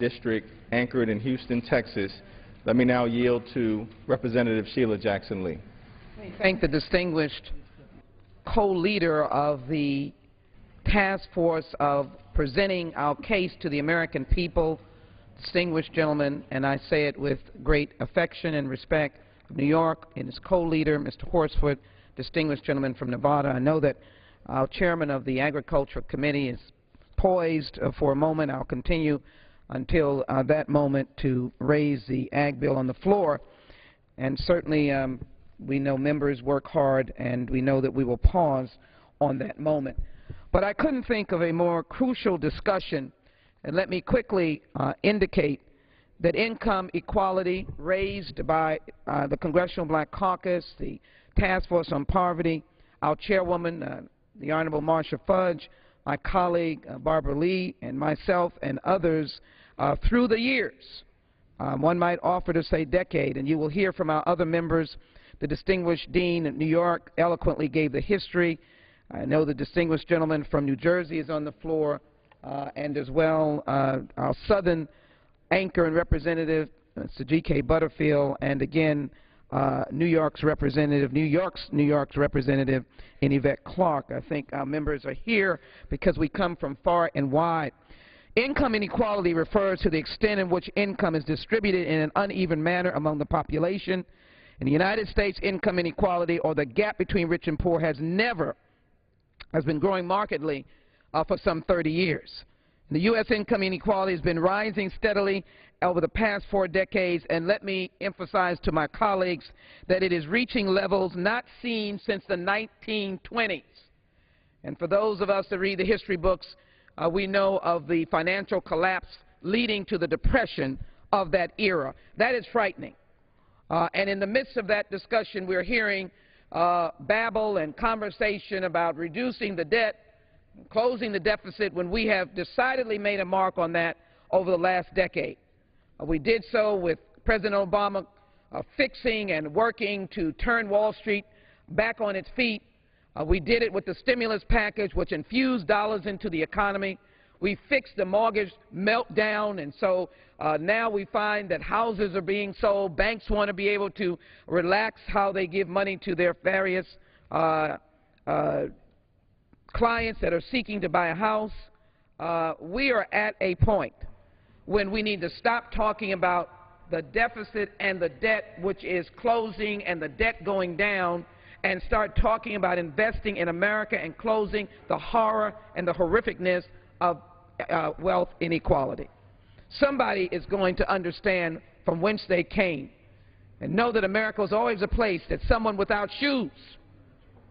District anchored in Houston, Texas. Let me now yield to Representative Sheila Jackson Lee. Thank the distinguished co-leader of the task force of presenting our case to the American people, distinguished gentleman, and I say it with great affection and respect, of New York, and his co-leader, Mr. Horsford, distinguished gentleman from Nevada. I know that our chairman of the Agriculture Committee is poised for a moment. I'll continue until that moment to raise the ag bill on the floor. And certainly we know members work hard, and we know that we will pause on that moment. But I couldn't think of a more crucial discussion, and let me quickly indicate that income equality raised by the Congressional Black Caucus, the Task Force on Poverty, our chairwoman, the Honorable Marcia Fudge, my colleague Barbara Lee, and myself and others through the years. One might offer to say decade, and you will hear from our other members. The distinguished dean of New York eloquently gave the history. I know the distinguished gentleman from New Jersey is on the floor, and as well our southern anchor and representative, Mr. G.K. Butterfield, and again New York's representative in Yvette Clarke. I think our members are here because we come from far and wide. Income inequality refers to the extent in which income is distributed in an uneven manner among the population. In the United States, income inequality, or the gap between rich and poor, has been growing markedly for some 30 years. The U.S. income inequality has been rising steadily over the past 4 decades, and let me emphasize to my colleagues that it is reaching levels not seen since the 1920s. And for those of us that read the history books, we know of the financial collapse leading to the depression of that era. That is frightening. And in the midst of that discussion, we're hearing babble and conversation about reducing the debt, closing the deficit, when we have decidedly made a mark on that over the last decade. We did so with President Obama fixing and working to turn Wall Street back on its feet. We did it with the stimulus package, which infused dollars into the economy. We fixed the mortgage meltdown, and so now we find that houses are being sold. Banks want to be able to relax how they give money to their various clients that are seeking to buy a house. We are at a point when we need to stop talking about the deficit and the debt which is closing and the debt going down, and start talking about investing in America and closing the horror and the horrificness of wealth inequality. Somebody is going to understand from whence they came and know that America was always a place that someone without shoes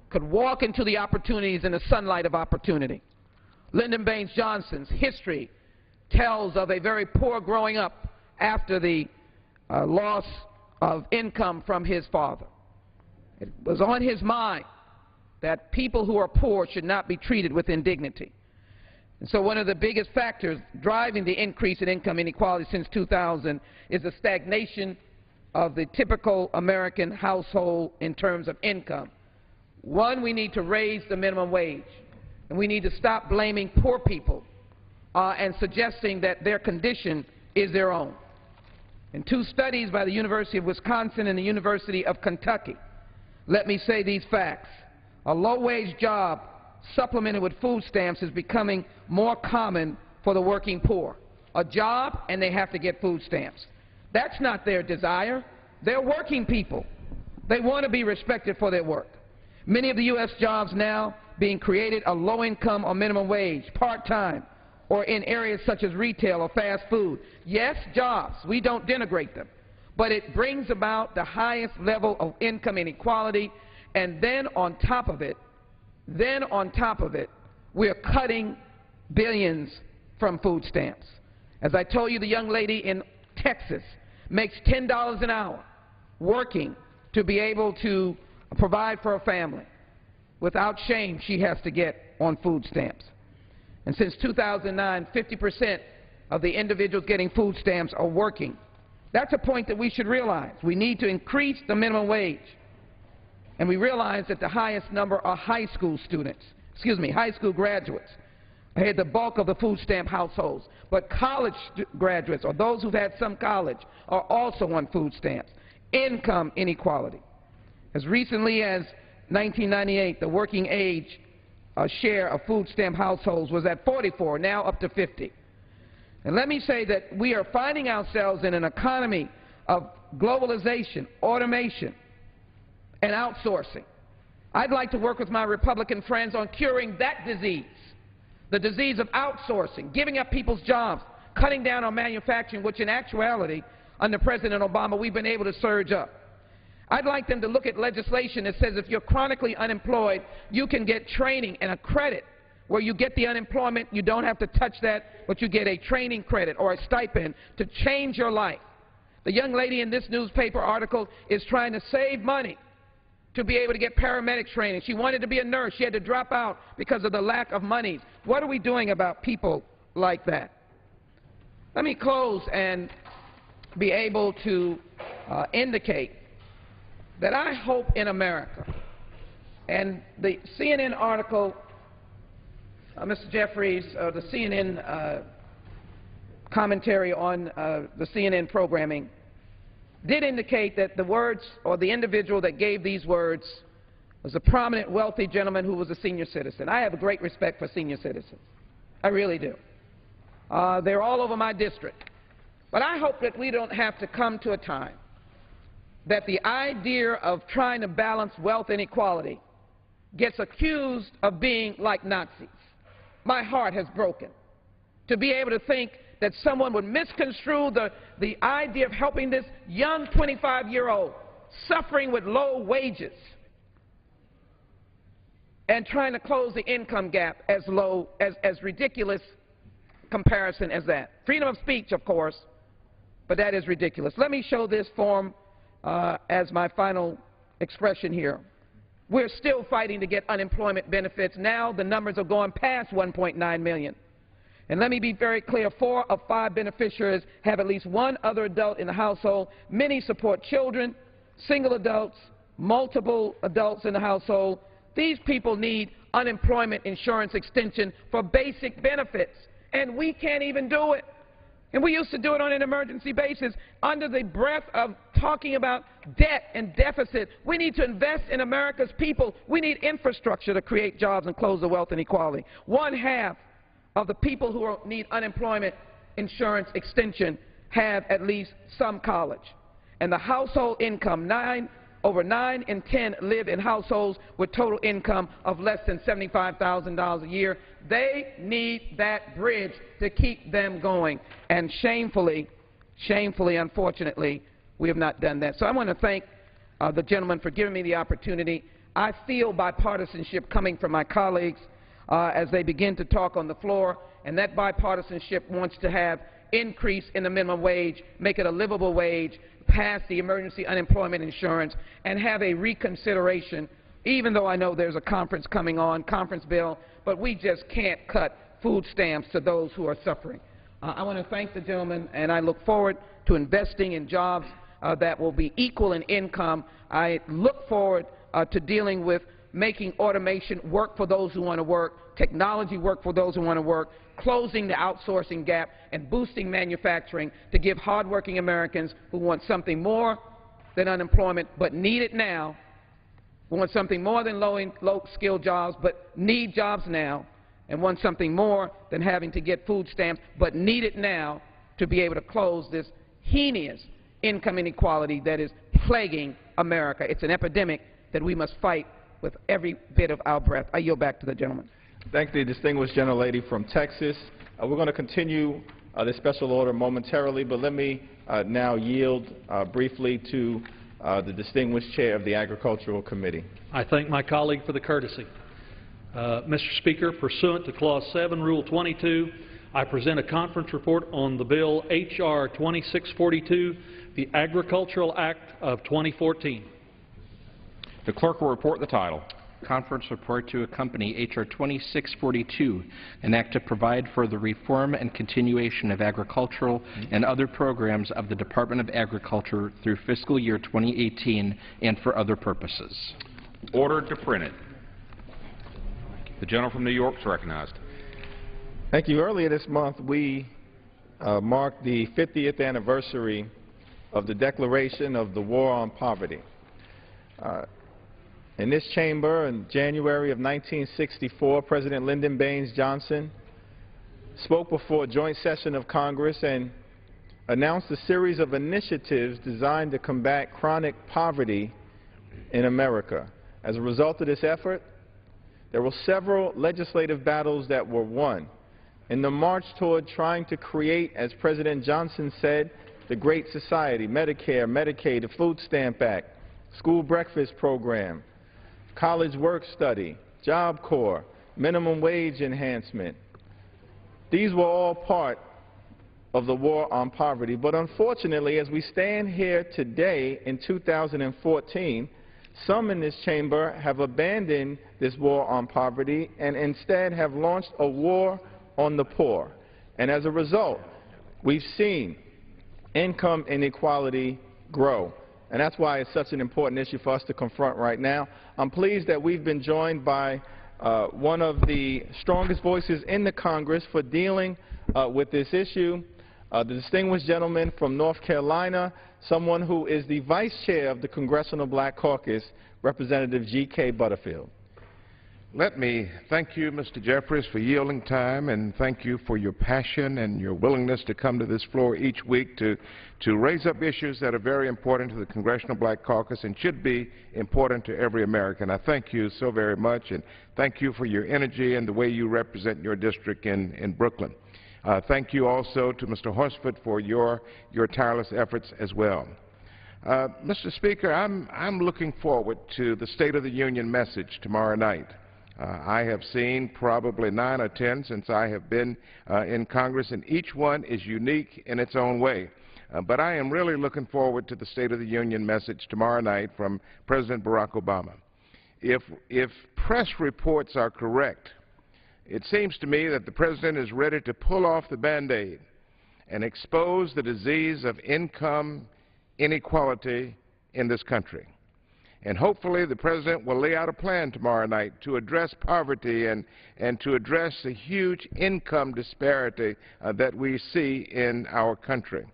could walk into the opportunities in the sunlight of opportunity. Lyndon Baines Johnson's history tells of a very poor growing up after the loss of income from his father. It was on his mind that people who are poor should not be treated with indignity. And so one of the biggest factors driving the increase in income inequality since 2000 is the stagnation of the typical American household in terms of income. One, we need to raise the minimum wage, and we need to stop blaming poor people and suggesting that their condition is their own. In 2 studies by the University of Wisconsin and the University of Kentucky, let me say these facts. A low-wage job supplemented with food stamps is becoming more common for the working poor. A job, and they have to get food stamps. That's not their desire. They're working people. They want to be respected for their work. Many of the U.S. jobs now being created are low-income or minimum wage, part-time, or in areas such as retail or fast food. Yes, jobs. We don't denigrate them. But it brings about the highest level of income inequality, and then on top of it, we're cutting billions from food stamps. As I told you, the young lady in Texas makes $10 an hour working to be able to provide for her family. Without shame, she has to get on food stamps. And since 2009, 50% of the individuals getting food stamps are working. That's a point that we should realize. We need to increase the minimum wage. And we realize that the highest number are high school graduates. had the bulk of the food stamp households. But college graduates, or those who've had some college, are also on food stamps. Income inequality. As recently as 1998, the working age share of food stamp households was at 44, now up to 50. And let me say that we are finding ourselves in an economy of globalization, automation, and outsourcing. I'd like to work with my Republican friends on curing that disease, the disease of outsourcing, giving up people's jobs, cutting down on manufacturing, which in actuality, under President Obama, we've been able to surge up. I'd like them to look at legislation that says if you're chronically unemployed, you can get training and a credit where you get the unemployment, you don't have to touch that, but you get a training credit or a stipend to change your life. The young lady in this newspaper article is trying to save money to be able to get paramedic training. She wanted to be a nurse. She had to drop out because of the lack of money. What are we doing about people like that? Let me close and be able to indicate that I hope in America, and the CNN article, Mr. Jeffries, the CNN commentary on the CNN programming did indicate that the words, or the individual that gave these words, was a prominent, wealthy gentleman who was a senior citizen. I have a great respect for senior citizens. I really do. They're all over my district. But I hope that we don't have to come to a time that the idea of trying to balance wealth inequality gets accused of being like Nazis. My heart has broken to be able to think that someone would misconstrue the idea of helping this young 25-year-old suffering with low wages and trying to close the income gap as ridiculous comparison as that. Freedom of speech, of course, but that is ridiculous. Let me show this form as my final expression here. We're still fighting to get unemployment benefits. Now the numbers are going past 1.9 million. And let me be very clear, 4 of 5 beneficiaries have at least one other adult in the household. Many support children, single adults, multiple adults in the household. These people need unemployment insurance extension for basic benefits, and we can't even do it. And we used to do it on an emergency basis under the breath of talking about debt and deficit. We need to invest in America's people. We need infrastructure to create jobs and close the wealth inequality. 1/2 of the people who need unemployment insurance extension have at least some college. And the household income, over 9 in 10 live in households with total income of less than $75,000 a year. They need that bridge to keep them going. And shamefully, unfortunately, we have not done that. So I want to thank the gentleman for giving me the opportunity. I feel bipartisanship coming from my colleagues as they begin to talk on the floor, and that bipartisanship wants to have increase in the minimum wage, make it a livable wage, pass the emergency unemployment insurance, and have a reconsideration, even though I know there's a conference coming on, conference bill, but we just can't cut food stamps to those who are suffering. I want to thank the gentleman, and I look forward to investing in jobs that will be equal in income. I look forward to dealing with making automation work for those who want to work, technology work for those who want to work, closing the outsourcing gap, and boosting manufacturing to give hardworking Americans who want something more than unemployment but need it now, who want something more than low-skilled jobs but need jobs now, and want something more than having to get food stamps but need it now to be able to close this heinous income inequality that is plaguing America. It's an epidemic that we must fight with every bit of our breath. I yield back to the gentleman. Thank the distinguished gentlelady from Texas. We're going to continue this special order momentarily, but let me now yield briefly to the distinguished chair of the Agricultural Committee. I thank my colleague for the courtesy. Mr. Speaker, pursuant to Clause 7, Rule 22, I present a conference report on the bill H.R. 2642, the Agricultural Act of 2014. The clerk will report the title. Conference report to accompany H.R. 2642, an act to provide for the reform and continuation of agricultural and other programs of the Department of Agriculture through fiscal year 2018 and for other purposes. Ordered to print it. The gentleman from New York is recognized. Thank you. Earlier this month, we marked the 50th anniversary of the declaration of the War on Poverty. In this chamber, in January of 1964, President Lyndon Baines Johnson spoke before a joint session of Congress and announced a series of initiatives designed to combat chronic poverty in America. As a result of this effort, there were several legislative battles that were won. In the march toward trying to create, as President Johnson said, the Great Society, Medicare, Medicaid, the Food Stamp Act, School Breakfast Program, College Work Study, Job Corps, minimum wage enhancement. These were all part of the war on poverty. But unfortunately, as we stand here today in 2014, some in this chamber have abandoned this war on poverty and instead have launched a war on the poor. And as a result, we've seen income inequality grow. And that's why it's such an important issue for us to confront right now. I'm pleased that we've been joined by one of the strongest voices in the Congress for dealing with this issue, the distinguished gentleman from North Carolina, someone who is the vice chair of the Congressional Black Caucus, Representative G.K. Butterfield. Let me thank you, Mr. Jeffries, for yielding time, and thank you for your passion and your willingness to come to this floor each week to raise up issues that are very important to the Congressional Black Caucus and should be important to every American. I thank you so very much, and thank you for your energy and the way you represent your district in Brooklyn. Thank you also to Mr. Horsford for your tireless efforts as well. Mr. Speaker, I'm looking forward to the State of the Union message tomorrow night. I have seen probably 9 or 10 since I have been in Congress, and each one is unique in its own way. But I am really looking forward to the State of the Union message tomorrow night from President Barack Obama. If press reports are correct, it seems to me that the President is ready to pull off the Band-Aid and expose the disease of income inequality in this country. And hopefully the President will lay out a plan tomorrow night to address poverty and to address the huge income disparity that we see in our country.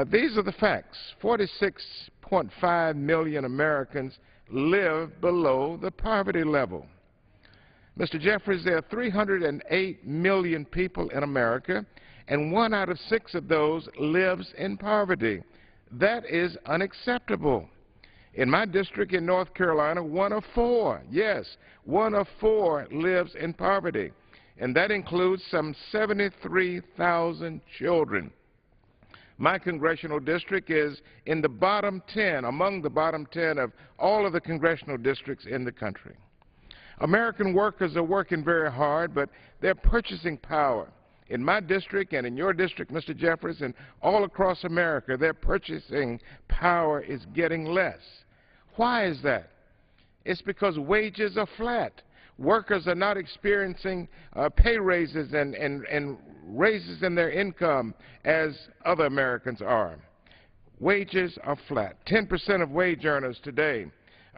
These are the facts. 46.5 million Americans live below the poverty level. Mr. Jeffries, there are 308 million people in America, and 1 out of 6 of those lives in poverty. That is unacceptable. In my district in North Carolina, 1 of 4, yes, 1 of 4 lives in poverty, and that includes some 73,000 children. My congressional district is in the bottom 10, among the bottom 10 of all of the congressional districts in the country. American workers are working very hard, but their purchasing power in my district and in your district, Mr. Jeffries, and all across America, their purchasing power is getting less. Why is that? It's because wages are flat. Workers are not experiencing pay raises and raises in their income as other Americans are. Wages are flat. 10% of wage earners today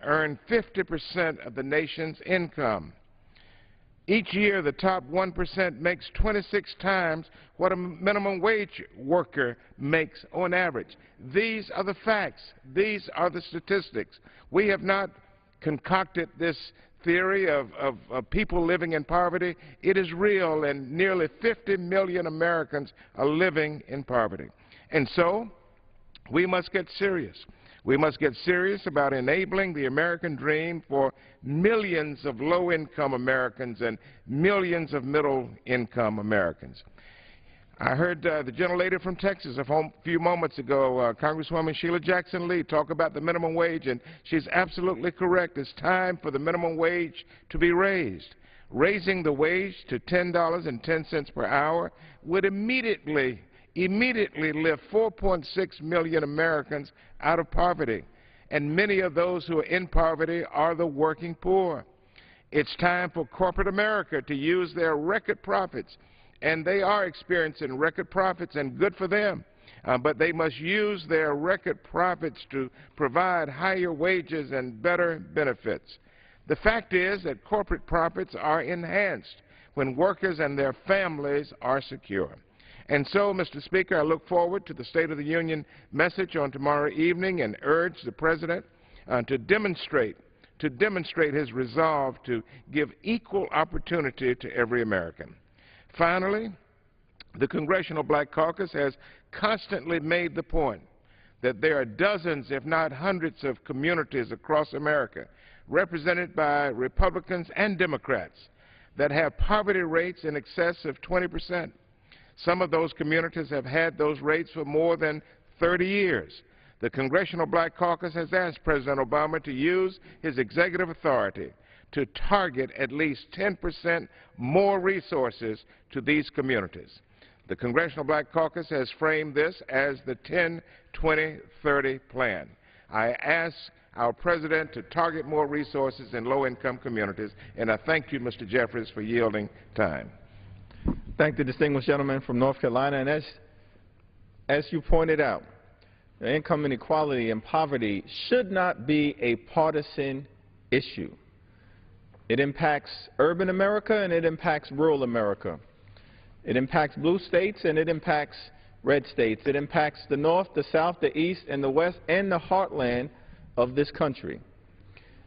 earn 50% of the nation's income. Each year, the top 1% makes 26 times what a minimum wage worker makes on average. These are the facts. These are the statistics. We have not concocted this theory of people living in poverty. It is real, and nearly 50 million Americans are living in poverty. And so, we must get serious. We must get serious about enabling the American dream for millions of low-income Americans and millions of middle-income Americans. I heard the gentlelady from Texas a few moments ago, Congresswoman Sheila Jackson Lee, talk about the minimum wage, and she's absolutely correct. It's time for the minimum wage to be raised. Raising the wage to $10.10 per hour would immediately lift 4.6 million Americans out of poverty, and many of those who are in poverty are the working poor. It's time for corporate America to use their record profits, and they are experiencing record profits, and good for them, but they must use their record profits to provide higher wages and better benefits. The fact is that corporate profits are enhanced when workers and their families are secure. And so, Mr. Speaker, I look forward to the State of the Union message on tomorrow evening and urge the President to demonstrate his resolve to give equal opportunity to every American. Finally, the Congressional Black Caucus has constantly made the point that there are dozens, if not hundreds, of communities across America, represented by Republicans and Democrats, that have poverty rates in excess of 20%. Some of those communities have had those rates for more than 30 years. The Congressional Black Caucus has asked President Obama to use his executive authority to target at least 10% more resources to these communities. The Congressional Black Caucus has framed this as the 10-20-30 plan. I ask our President to target more resources in low-income communities, and I thank you, Mr. Jeffries, for yielding time. Thank the distinguished gentleman from North Carolina. And as you pointed out, income inequality and poverty should not be a partisan issue. It impacts urban America and it impacts rural America. It impacts blue states and it impacts red states. It impacts the North, the South, the East, and the West, and the heartland of this country.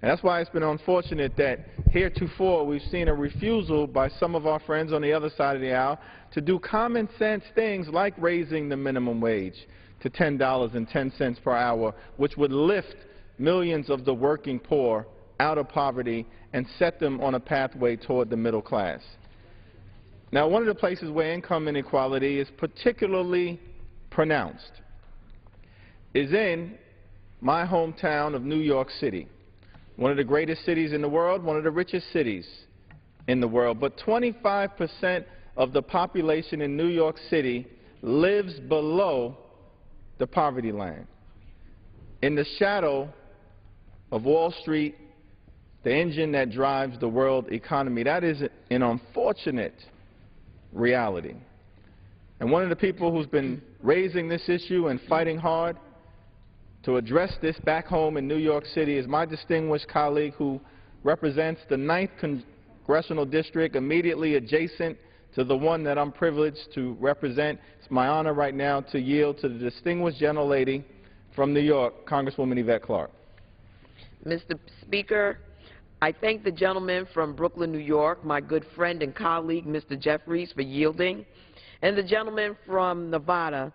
And that's why it's been unfortunate that heretofore we've seen a refusal by some of our friends on the other side of the aisle to do common sense things like raising the minimum wage to $10.10 per hour, which would lift millions of the working poor out of poverty and set them on a pathway toward the middle class. Now, one of the places where income inequality is particularly pronounced is in my hometown of New York City, one of the greatest cities in the world, one of the richest cities in the world. But 25% of the population in New York City lives below the poverty line, in the shadow of Wall Street, the engine that drives the world economy. That is an unfortunate reality. And one of the people who's been raising this issue and fighting hard to address this back home in New York City is my distinguished colleague who represents the 9th Congressional District immediately adjacent to the one that I'm privileged to represent. It's my honor right now to yield to the distinguished gentlelady from New York, Congresswoman Yvette Clarke. Mr. Speaker, I thank the gentleman from Brooklyn, New York, my good friend and colleague, Mr. Jeffries, for yielding, and the gentleman from Nevada,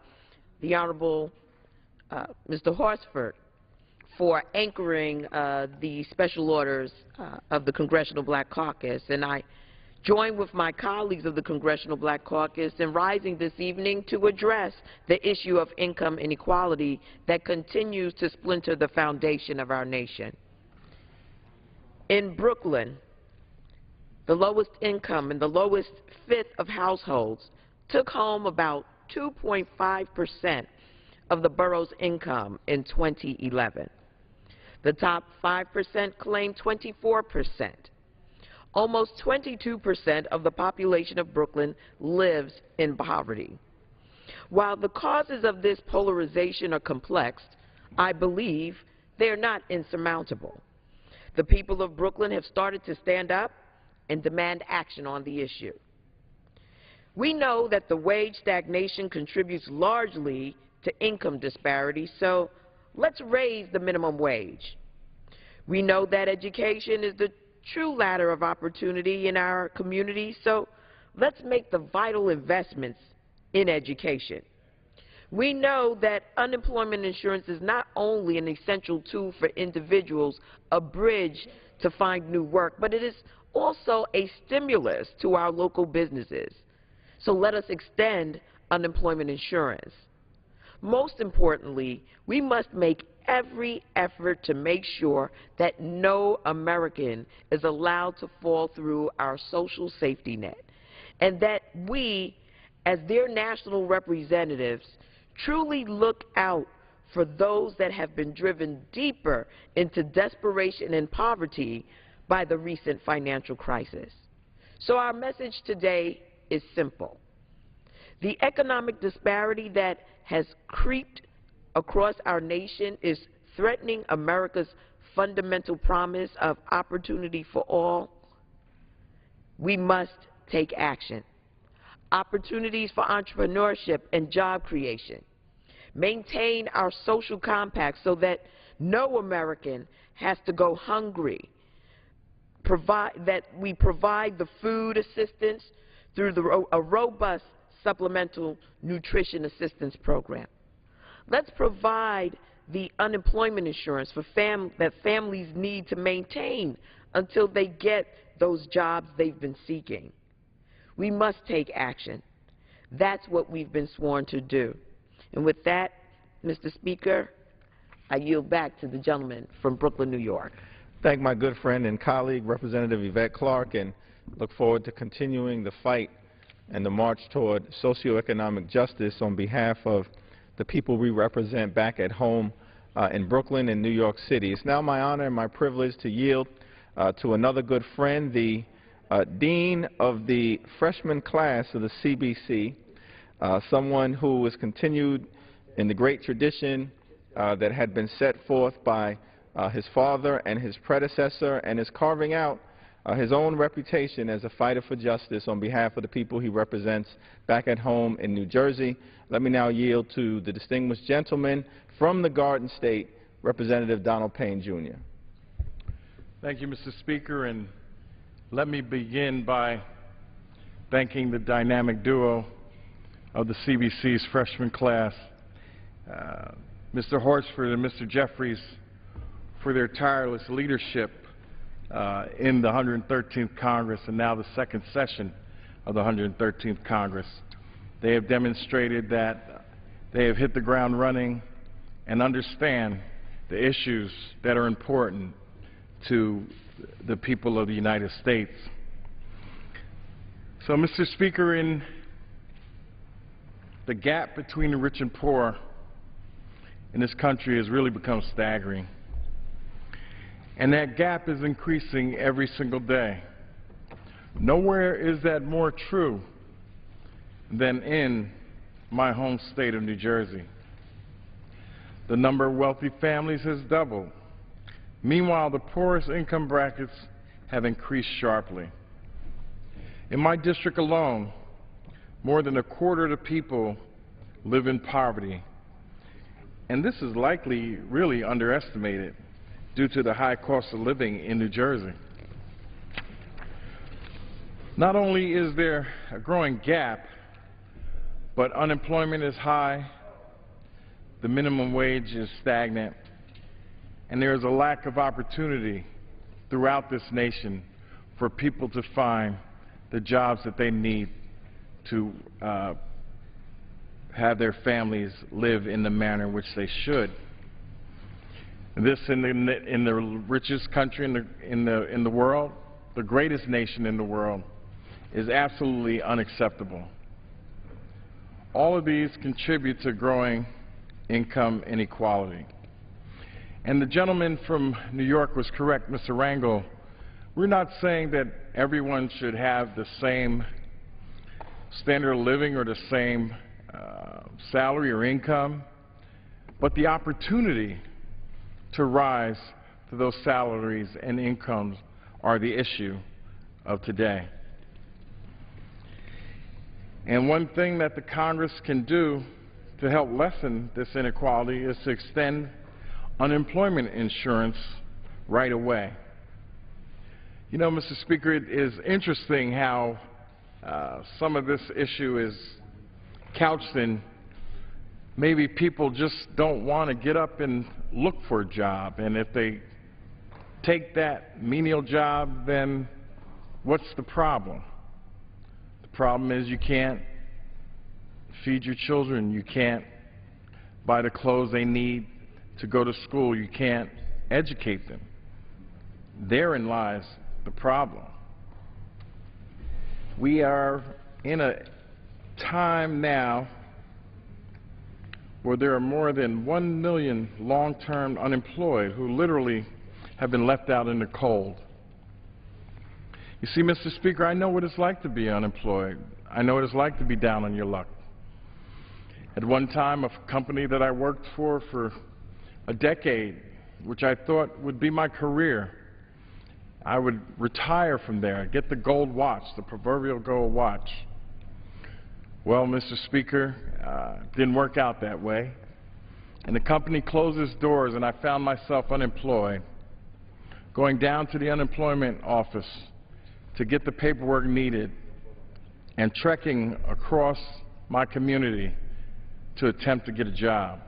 the Honorable Mr. Horsford, for anchoring the special orders of the Congressional Black Caucus. And I join with my colleagues of the Congressional Black Caucus in rising this evening to address the issue of income inequality that continues to splinter the foundation of our nation. In Brooklyn, the lowest income and the lowest fifth of households took home about 2.5% of the borough's income in 2011. The top 5% claimed 24%. Almost 22% of the population of Brooklyn lives in poverty. While the causes of this polarization are complex, I believe they are not insurmountable. The people of Brooklyn have started to stand up and demand action on the issue. We know that the wage stagnation contributes largely to income disparity, so let's raise the minimum wage. We know that education is the true ladder of opportunity in our community, so let's make the vital investments in education. We know that unemployment insurance is not only an essential tool for individuals, a bridge to find new work, but it is also a stimulus to our local businesses. So let us extend unemployment insurance. Most importantly, we must make every effort to make sure that no American is allowed to fall through our social safety net, and that we, as their national representatives, truly look out for those that have been driven deeper into desperation and poverty by the recent financial crisis. So our message today is simple. The economic disparity that has creeped across our nation is threatening America's fundamental promise of opportunity for all. We must take action. Opportunities for entrepreneurship and job creation. Maintain our social compact so that no American has to go hungry. That we provide the food assistance through a robust supplemental nutrition assistance program. Let's provide the unemployment insurance for that families need to maintain until they get those jobs they've been seeking. We must take action. That's what we've been sworn to do. And with that, Mr. Speaker, I yield back to the gentleman from Brooklyn, New York. Thank my good friend and colleague, Representative Yvette Clarke, and look forward to continuing the fight and the march toward socioeconomic justice on behalf of the people we represent back at home in Brooklyn and New York City. It's now my honor and my privilege to yield to another good friend, the Dean of the freshman class of the CBC, someone who has continued in the great tradition that had been set forth by his father and his predecessor, and is carving out his own reputation as a fighter for justice on behalf of the people he represents back at home in New Jersey. Let me now yield to the distinguished gentleman from the Garden State, Representative Donald Payne, Jr. Thank you, Mr. Speaker, and let me begin by thanking the dynamic duo of the CBC's freshman class, Mr. Horsford and Mr. Jeffries, for their tireless leadership in the 113th Congress and now the second session of the 113th Congress. They have demonstrated that they have hit the ground running and understand the issues that are important to the people of the United States. So, Mr. Speaker, in the gap between the rich and poor in this country has really become staggering. And that gap is increasing every single day. Nowhere is that more true than in my home state of New Jersey. The number of wealthy families has doubled. Meanwhile, the poorest income brackets have increased sharply. In my district alone, more than a quarter of the people live in poverty. And this is likely really underestimated due to the high cost of living in New Jersey. Not only is there a growing gap, but unemployment is high, the minimum wage is stagnant, and there is a lack of opportunity throughout this nation for people to find the jobs that they need to have their families live in the manner in which they should. This in the richest country in the world, the greatest nation in the world, is absolutely unacceptable. All of these contribute to growing income inequality. And the gentleman from New York was correct, Mr. Rangel. We're not saying that everyone should have the same standard of living or the same salary or income, but the opportunity to rise to those salaries and incomes are the issue of today. And one thing that the Congress can do to help lessen this inequality is to extend unemployment insurance right away. You know, Mr. Speaker, it is interesting how some of this issue is couched in maybe people just don't want to get up and look for a job, and if they take that menial job, then what's the problem? The problem is you can't feed your children, you can't buy the clothes they need to go to school, you can't educate them. Therein lies the problem. We are in a time now where there are more than 1 million long-term unemployed who literally have been left out in the cold. You see, Mr. Speaker, I know what it's like to be unemployed. I know what it's like to be down on your luck. At one time, a company that I worked for a decade, which I thought would be my career, I would retire from there, get the gold watch, the proverbial gold watch. Well, Mr. Speaker, didn't work out that way. And the company closed its doors, and I found myself unemployed, going down to the unemployment office to get the paperwork needed and trekking across my community to attempt to get a job.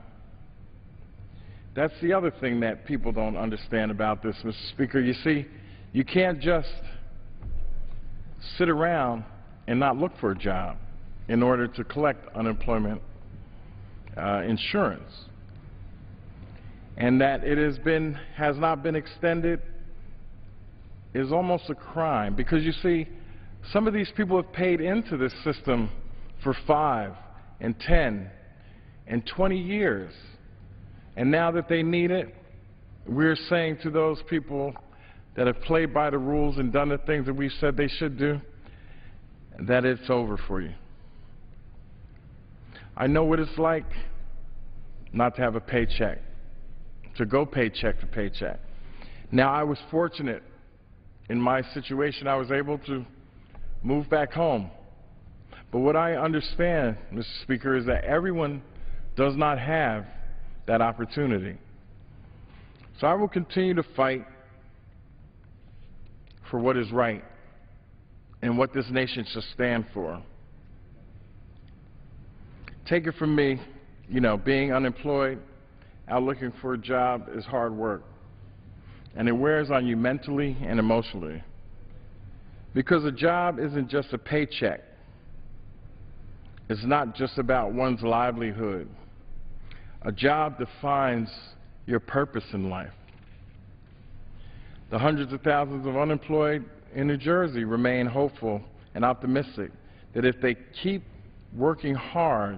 That's the other thing that people don't understand about this, Mr. Speaker. You see, you can't just sit around and not look for a job in order to collect unemployment insurance. And that it has not been extended is almost a crime, because you see, some of these people have paid into this system for 5 and 10 and 20 years. And now that they need it, we're saying to those people that have played by the rules and done the things that we said they should do, that it's over for you. I know what it's like not to have a paycheck, to go paycheck to paycheck. Now, I was fortunate in my situation. I was able to move back home. But what I understand, Mr. Speaker, is that everyone does not have that opportunity. So I will continue to fight for what is right and what this nation should stand for. Take it from me, you know, being unemployed, out looking for a job is hard work. And it wears on you mentally and emotionally. Because a job isn't just a paycheck. It's not just about one's livelihood. A job defines your purpose in life. The hundreds of thousands of unemployed in New Jersey remain hopeful and optimistic that if they keep working hard,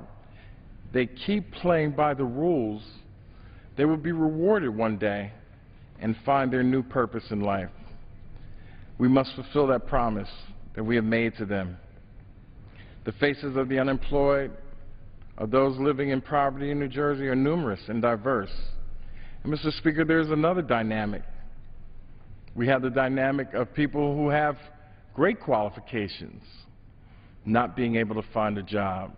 they keep playing by the rules, they will be rewarded one day and find their new purpose in life. We must fulfill that promise that we have made to them. The faces of the unemployed, of those living in poverty in New Jersey, are numerous and diverse. And Mr. Speaker, there's another dynamic. We have the dynamic of people who have great qualifications not being able to find a job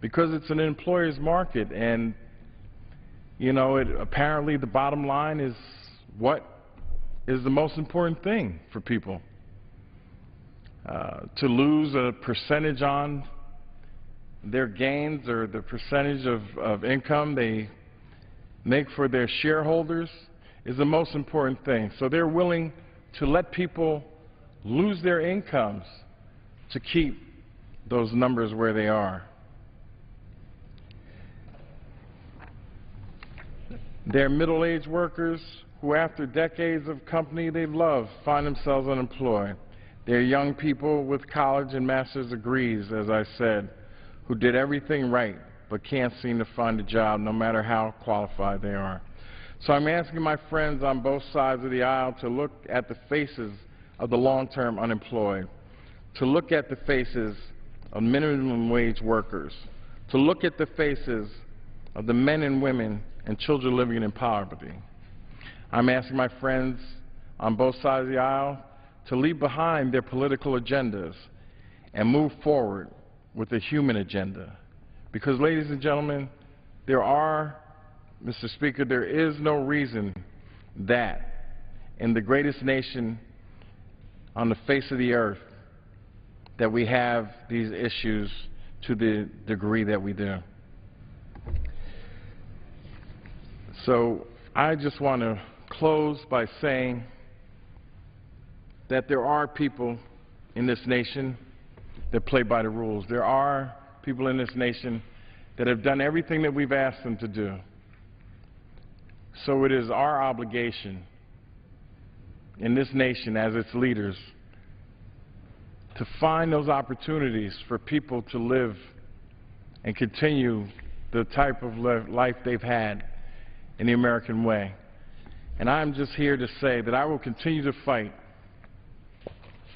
because it's an employer's market, and you know, apparently the bottom line is what is the most important thing for people. To lose a percentage on their gains or the percentage of income they make for their shareholders is the most important thing. So they're willing to let people lose their incomes to keep those numbers where they are. They're middle-aged workers who, after decades of company they've loved, find themselves unemployed. They're young people with college and master's degrees, as I said, who did everything right but can't seem to find a job no matter how qualified they are. So I'm asking my friends on both sides of the aisle to look at the faces of the long-term unemployed, to look at the faces of minimum wage workers, to look at the faces of the men and women and children living in poverty. I'm asking my friends on both sides of the aisle to leave behind their political agendas and move forward with a human agenda. Because, ladies and gentlemen, Mr. Speaker, there is no reason that in the greatest nation on the face of the earth that we have these issues to the degree that we do. So I just want to close by saying that there are people in this nation that play by the rules. There are people in this nation that have done everything that we've asked them to do. So it is our obligation in this nation as its leaders to find those opportunities for people to live and continue the type of life they've had in the American way. And I'm just here to say that I will continue to fight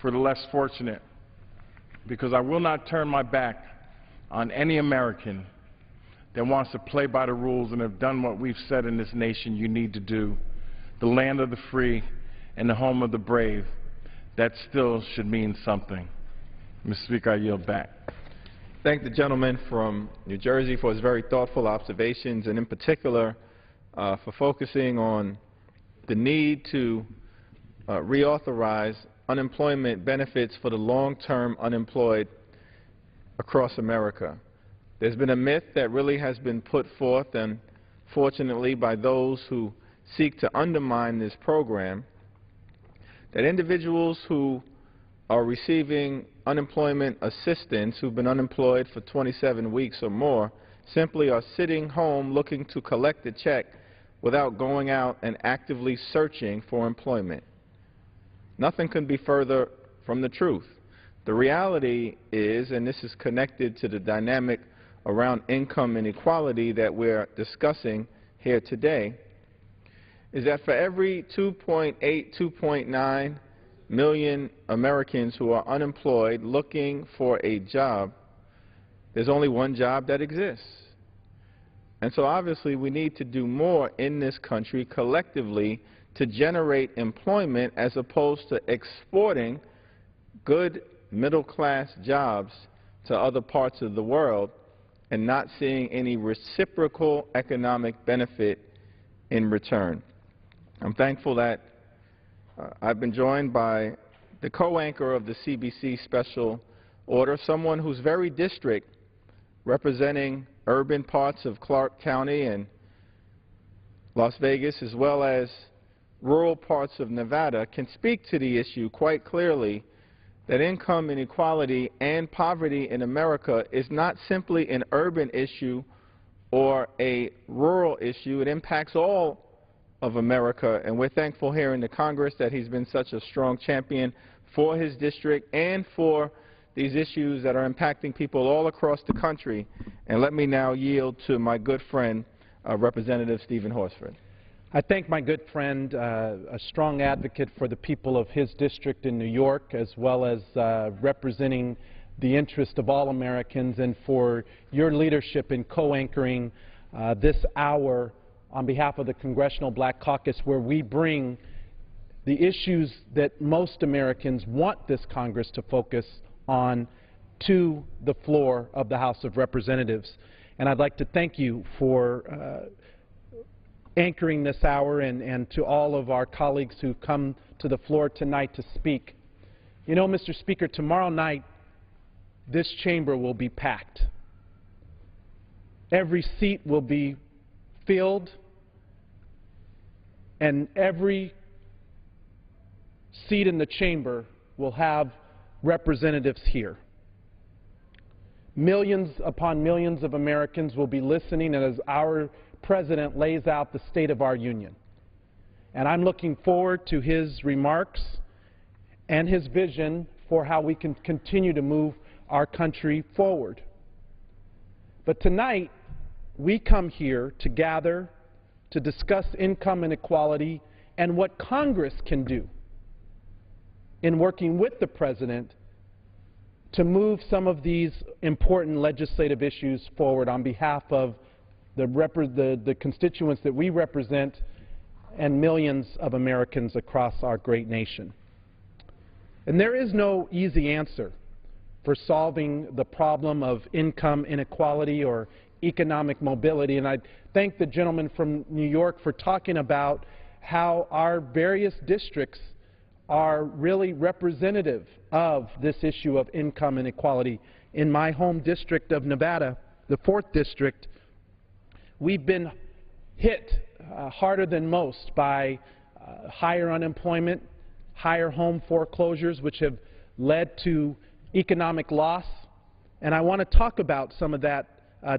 for the less fortunate, because I will not turn my back on any American that wants to play by the rules and have done what we've said in this nation you need to do, the land of the free and the home of the brave, that still should mean something. Mr. Speaker, I yield back. Thank the gentleman from New Jersey for his very thoughtful observations, and in particular for focusing on the need to reauthorize unemployment benefits for the long-term unemployed across America. There's been a myth that really has been put forth, and fortunately by those who seek to undermine this program, that individuals who are receiving unemployment assistance, who've been unemployed for 27 weeks or more, simply are sitting home looking to collect a check without going out and actively searching for employment. Nothing can be further from the truth. The reality is, and this is connected to the dynamic around income inequality that we're discussing here today, is that for every 2.8, 2.9 million Americans who are unemployed looking for a job, there's only one job that exists. And so obviously we need to do more in this country collectively to generate employment as opposed to exporting good middle-class jobs to other parts of the world and not seeing any reciprocal economic benefit in return. I'm thankful that I've been joined by the co-anchor of the CBC Special Order, someone whose very district, representing urban parts of Clark County and Las Vegas, as well as rural parts of Nevada, can speak to the issue quite clearly that income inequality and poverty in America is not simply an urban issue or a rural issue. It impacts all of America, and we're thankful here in the Congress that he's been such a strong champion for his district and for these issues that are impacting people all across the country. And let me now yield to my good friend, Representative Stephen Horsford. I thank my good friend, a strong advocate for the people of his district in New York, as well as representing the interest of all Americans, and for your leadership in co-anchoring this hour on behalf of the Congressional Black Caucus, where we bring the issues that most Americans want this Congress to focus on to the floor of the House of Representatives. And I'd like to thank you for anchoring this hour, and to all of our colleagues who come to the floor tonight to speak. You know, Mr. Speaker, tomorrow night this chamber will be packed. Every seat will be filled, and every seat in the chamber will have representatives here. Millions upon millions of Americans will be listening as our President lays out the state of our union. And I'm looking forward to his remarks and his vision for how we can continue to move our country forward. But tonight, we come here to gather to discuss income inequality and what Congress can do in working with the President to move some of these important legislative issues forward on behalf of the constituents that we represent and millions of Americans across our great nation. And there is no easy answer for solving the problem of income inequality or economic mobility, and I thank the gentleman from New York for talking about how our various districts are really representative of this issue of income inequality. In my home district of Nevada, the 4th District, we've been hit harder than most by higher unemployment, higher home foreclosures, which have led to economic loss. And I want to talk about some of that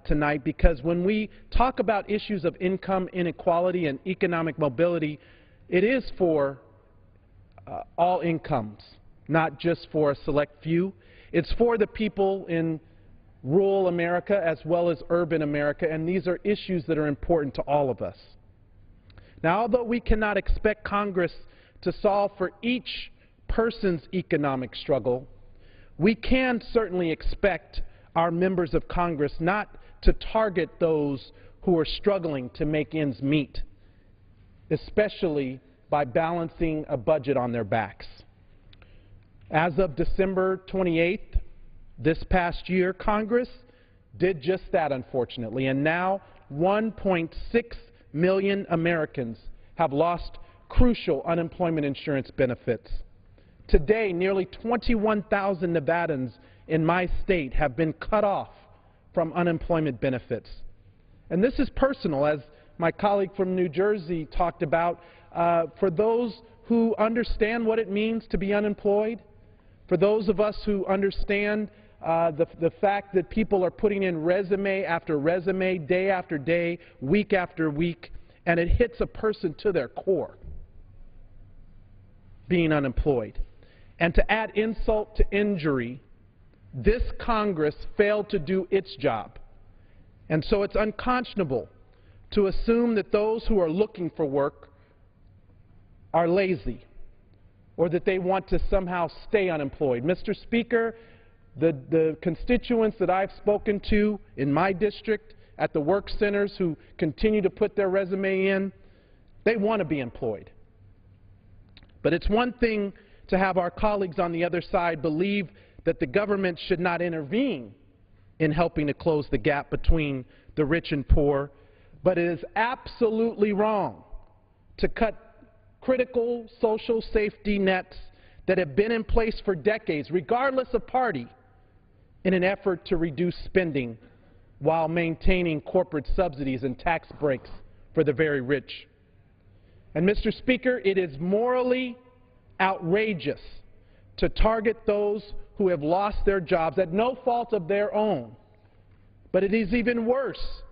tonight, because when we talk about issues of income inequality and economic mobility, it is for all incomes, not just for a select few. It's for the people in rural America as well as urban America, and these are issues that are important to all of us. Now, although we cannot expect Congress to solve for each person's economic struggle, we can certainly expect our members of Congress not to target those who are struggling to make ends meet, especially by balancing a budget on their backs. As of December 28th, this past year, Congress did just that, unfortunately, and now 1.6 million Americans have lost crucial unemployment insurance benefits. Today, nearly 21,000 Nevadans in my state have been cut off from unemployment benefits. And this is personal, as my colleague from New Jersey talked about, for those who understand what it means to be unemployed, for those of us who understand the fact that people are putting in resume after resume, day after day, week after week, and it hits a person to their core, being unemployed. And to add insult to injury, this Congress failed to do its job. And so it's unconscionable to assume that those who are looking for work are lazy or that they want to somehow stay unemployed. Mr. Speaker, the constituents that I've spoken to in my district at the work centers who continue to put their resume in, they want to be employed. But it's one thing to have our colleagues on the other side believe that the government should not intervene in helping to close the gap between the rich and poor, but it is absolutely wrong to cut critical social safety nets that have been in place for decades, regardless of party, in an effort to reduce spending while maintaining corporate subsidies and tax breaks for the very rich. And Mr. Speaker, it is morally outrageous to target those who have lost their jobs at no fault of their own. But it is even worse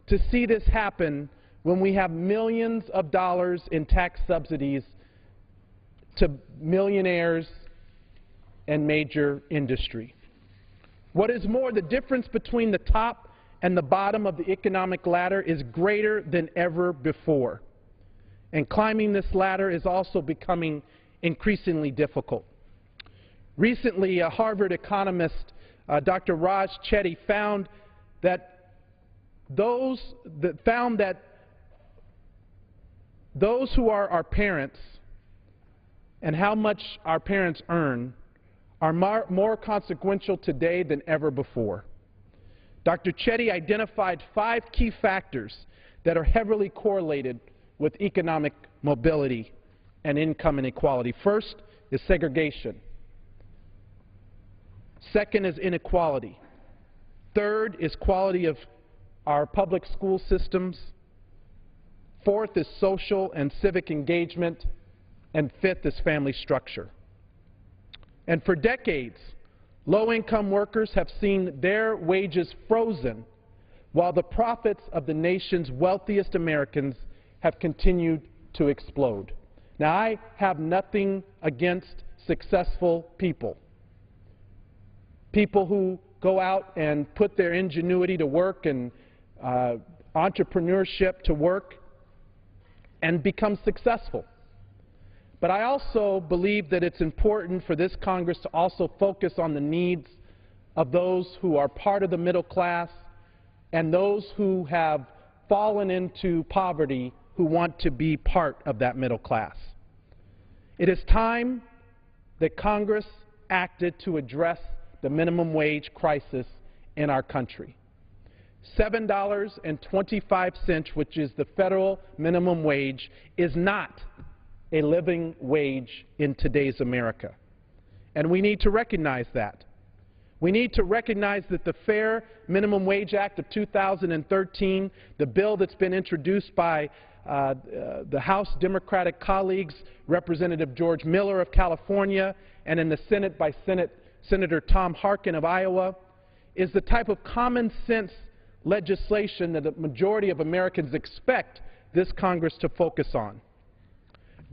to see this happen when we have millions of dollars in tax subsidies to millionaires and major industry. What is more, the difference between the top and the bottom of the economic ladder is greater than ever before. And climbing this ladder is also becoming increasingly difficult. Recently, a Harvard economist, Dr. Raj Chetty, found that those who are our parents and how much our parents earn are more consequential today than ever before. Dr. Chetty identified 5 key factors that are heavily correlated with economic mobility and income inequality. First is segregation. Second is inequality. Third is quality of our public school systems. Fourth is social and civic engagement. And fifth is family structure. And for decades, low-income workers have seen their wages frozen while the profits of the nation's wealthiest Americans have continued to explode. Now, I have nothing against successful people. People who go out and put their ingenuity to work and entrepreneurship to work and become successful. But I also believe that it's important for this Congress to also focus on the needs of those who are part of the middle class and those who have fallen into poverty who want to be part of that middle class. It is time that Congress acted to address the minimum wage crisis in our country. $7.25, which is the federal minimum wage, is not a living wage in today's America. And we need to recognize that. We need to recognize that the Fair Minimum Wage Act of 2013, the bill that's been introduced by the House Democratic colleagues, Representative George Miller of California, and in the Senate by Senator Tom Harkin of Iowa, is the type of common sense legislation that the majority of Americans expect this Congress to focus on.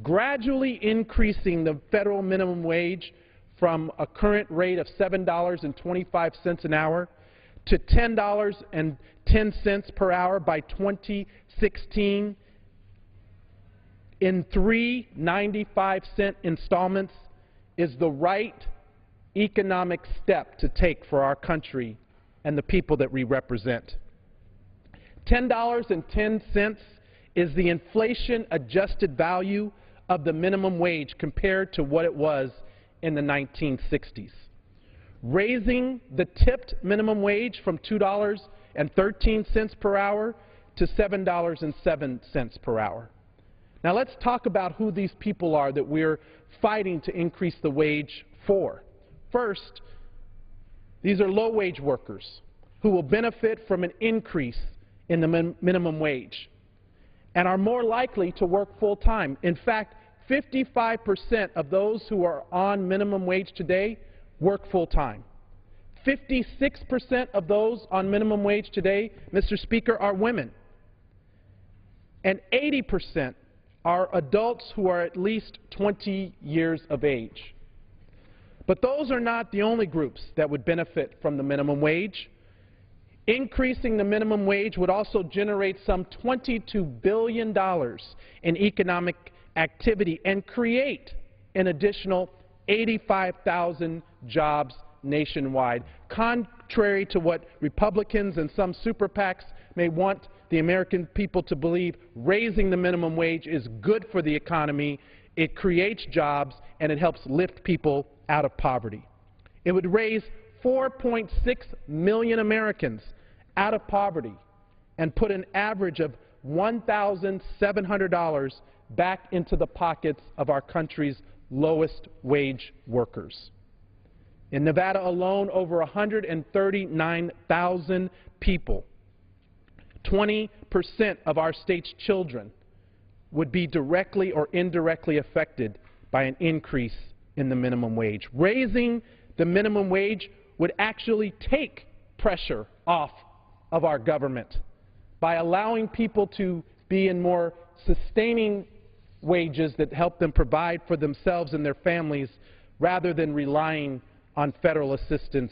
Gradually increasing the federal minimum wage from a current rate of $7.25 an hour to $10.10 per hour by 2016 in 3 95-cent installments is the right economic step to take for our country and the people that we represent. $10.10 is the inflation-adjusted value of the minimum wage compared to what it was in the 1960s. Raising the tipped minimum wage from $2.13 per hour to $7.07 per hour. Now let's talk about who these people are that we're fighting to increase the wage for. First, these are low-wage workers who will benefit from an increase in the minimum wage and are more likely to work full-time. In fact, 55% of those who are on minimum wage today work full-time. 56% of those on minimum wage today, Mr. Speaker, are women. And 80% are adults who are at least 20 years of age. But those are not the only groups that would benefit from the minimum wage. Increasing the minimum wage would also generate some $22 billion in economic activity and create an additional 85,000 jobs nationwide, contrary to what Republicans and some super PACs may want the American people to believe. Raising the minimum wage is good for the economy. It creates jobs, and it helps lift people out of poverty. It would raise 4.6 million Americans out of poverty and put an average of $1,700 back into the pockets of our country's lowest wage workers. In Nevada alone, over 139,000 people, 20% of our state's children, would be directly or indirectly affected by an increase in the minimum wage. Raising the minimum wage would actually take pressure off of our government by allowing people to be in more sustaining wages that help them provide for themselves and their families rather than relying on federal assistance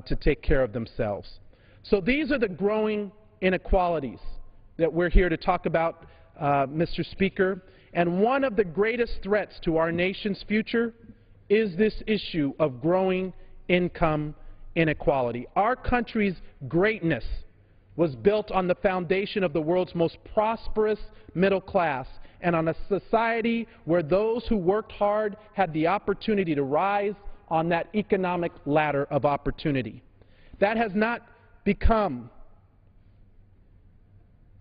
to take care of themselves. So these are the growing inequalities that we're here to talk about, Mr. Speaker. And one of the greatest threats to our nation's future is this issue of growing income inequality. Our country's greatness was built on the foundation of the world's most prosperous middle class and on a society where those who worked hard had the opportunity to rise on that economic ladder of opportunity. That has not become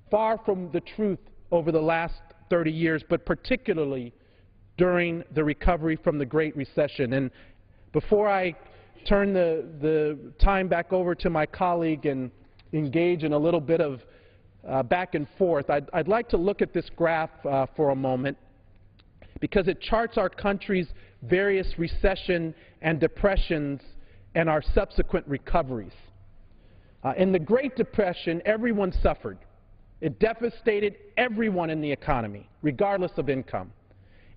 far from the truth over the last 30 years, but particularly during the recovery from the Great Recession. And before I turn the time back over to my colleague and engage in a little bit of back and forth, I'd like to look at this graph for a moment, because it charts our country's various recession and depressions and our subsequent recoveries. In the Great Depression, everyone suffered. It devastated everyone in the economy, regardless of income.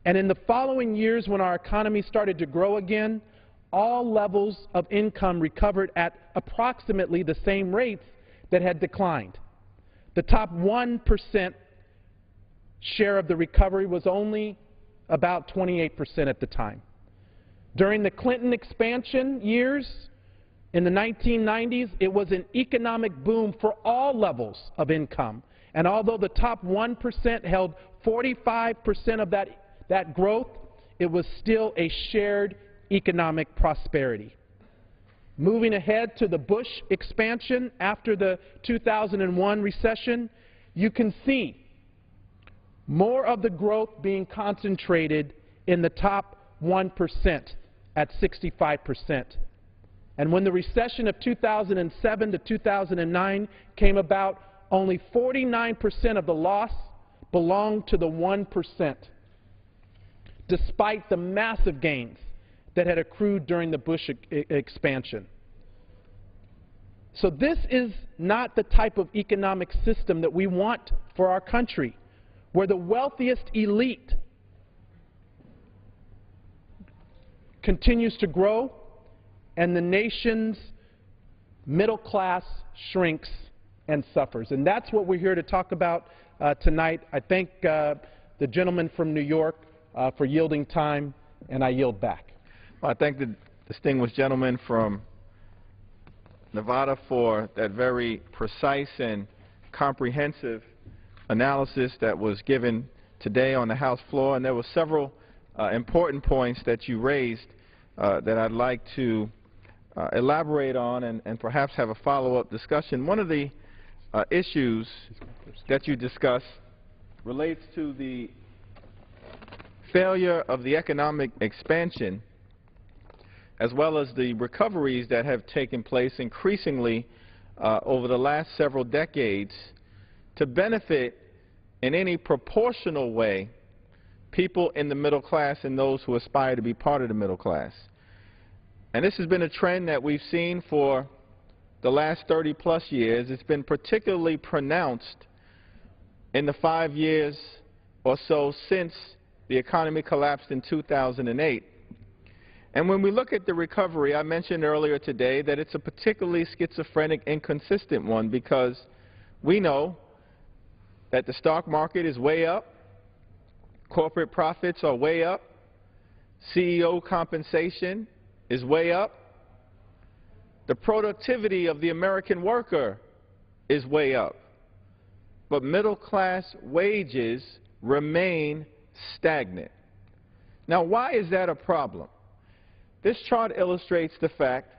And in the following years, when our economy started to grow again, all levels of income recovered at approximately the same rates that had declined. The top 1% share of the recovery was only about 28% at the time. During the Clinton expansion years in the 1990s, it was an economic boom for all levels of income. And although the top 1% held 45% of that growth, it was still a shared economic prosperity. Moving ahead to the Bush expansion after the 2001 recession, you can see more of the growth being concentrated in the top 1% at 65%. And when the recession of 2007 to 2009 came about, only 49% of the loss belonged to the 1%, despite the massive gains that had accrued during the Bush expansion. So this is not the type of economic system that we want for our country, where the wealthiest elite continues to grow and the nation's middle class shrinks and suffers. And that's what we're here to talk about tonight. I thank the gentleman from New York for yielding time, and I yield back. Well, I thank the distinguished gentleman from Nevada for that very precise and comprehensive analysis that was given today on the House floor, and there were several important points that you raised that I'd like to elaborate on and perhaps have a follow-up discussion. One of the issues that you discussed relates to the failure of the economic expansion as well as the recoveries that have taken place increasingly over the last several decades to benefit in any proportional way people in the middle class and those who aspire to be part of the middle class. And this has been a trend that we've seen for the last 30-plus years. It's been particularly pronounced in the 5 years or so since the economy collapsed in 2008. And when we look at the recovery, I mentioned earlier today that it's a particularly schizophrenic, inconsistent one, because we know that the stock market is way up, corporate profits are way up, CEO compensation is way up, the productivity of the American worker is way up, but middle-class wages remain stagnant. Now, why is that a problem? This chart illustrates the fact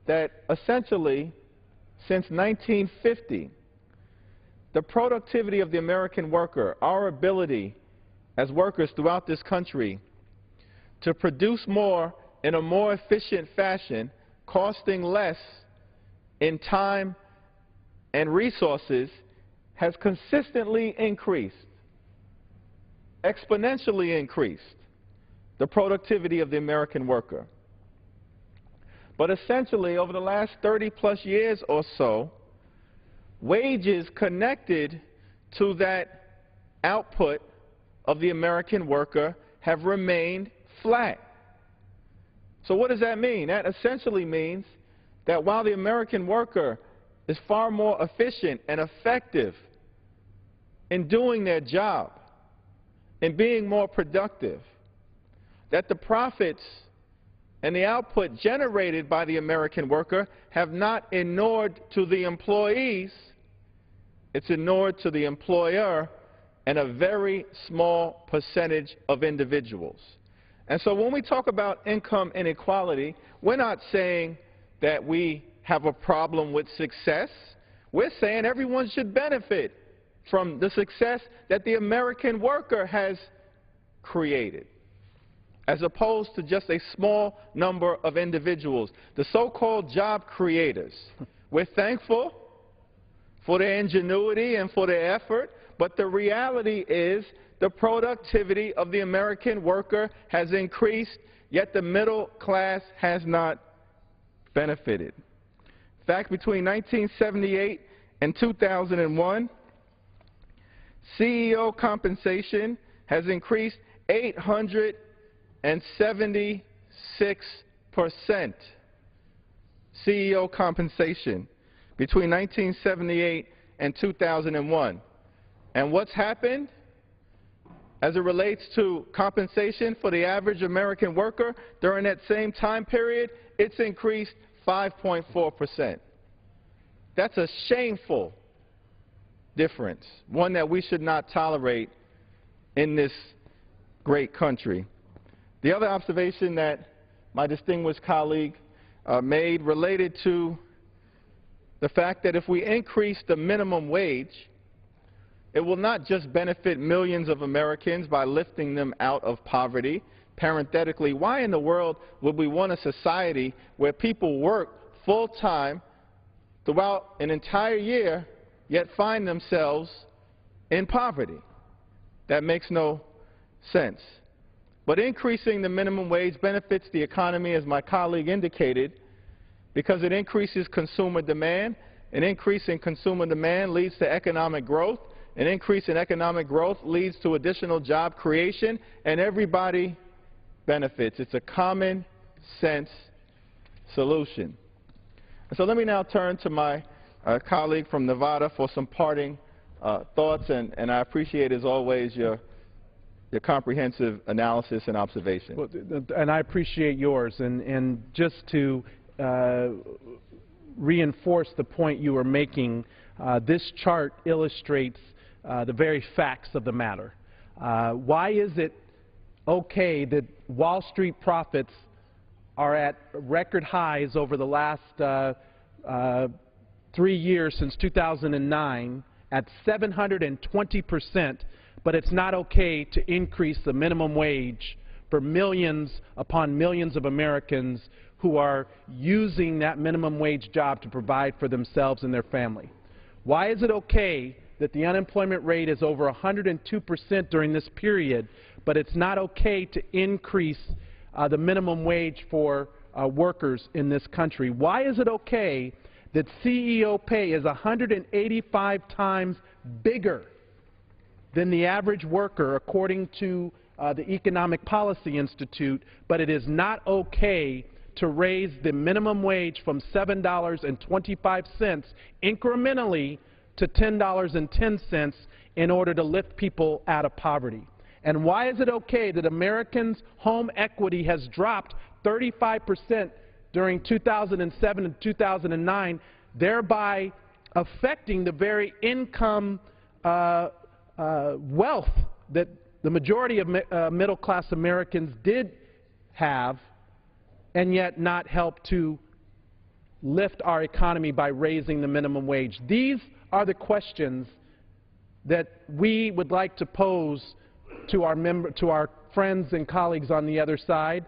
that essentially since 1950, the productivity of the American worker, our ability as workers throughout this country to produce more in a more efficient fashion, costing less in time and resources, has consistently increased, exponentially increased the productivity of the American worker. But essentially, over the last 30-plus years or so, wages connected to that output of the American worker have remained flat. So what does that mean? That essentially means that while the American worker is far more efficient and effective in doing their job, in being more productive, that the profits and the output generated by the American worker have not inured to the employees, it's inured to the employer and a very small percentage of individuals. And so when we talk about income inequality, we're not saying that we have a problem with success. We're saying everyone should benefit from the success that the American worker has created, as opposed to just a small number of individuals, the so-called job creators. We're thankful for their ingenuity and for their effort, but the reality is the productivity of the American worker has increased, yet the middle class has not benefited. In fact, between 1978 and 2001, CEO compensation has increased 876%. CEO compensation between 1978 and 2001. And what's happened as it relates to compensation for the average American worker during that same time period? It's increased 5.4%. That's a shameful difference, one that we should not tolerate in this great country. The other observation that my distinguished colleague made related to the fact that if we increase the minimum wage, it will not just benefit millions of Americans by lifting them out of poverty. Parenthetically, why in the world would we want a society where people work full-time throughout an entire year, yet find themselves in poverty? That makes no sense. But increasing the minimum wage benefits the economy, as my colleague indicated, because it increases consumer demand. An increase in consumer demand leads to economic growth. An increase in economic growth leads to additional job creation, and everybody benefits. It's a common sense solution. And so let me now turn to my colleague from Nevada for some parting thoughts, and I appreciate, as always, your comprehensive analysis and observation. Well, and I appreciate yours. And just to reinforce the point you were making, this chart illustrates the very facts of the matter. Why is it okay that Wall Street profits are at record highs over the last 3 years since 2009 at 720%, but it's not okay to increase the minimum wage for millions upon millions of Americans who are using that minimum wage job to provide for themselves and their family? Why is it okay that the unemployment rate is over 102% during this period, but it's not okay to increase the minimum wage for workers in this country? Why is it okay that CEO pay is 185 times bigger than the average worker, according to the Economic Policy Institute, but it is not okay to raise the minimum wage from $7.25 incrementally to $10.10 in order to lift people out of poverty? And why is it okay that Americans' home equity has dropped 35% during 2007 and 2009, thereby affecting the very income wealth that the majority of middle-class Americans did have, and yet not help to lift our economy by raising the minimum wage? These are the questions that we would like to pose to our friends and colleagues on the other side.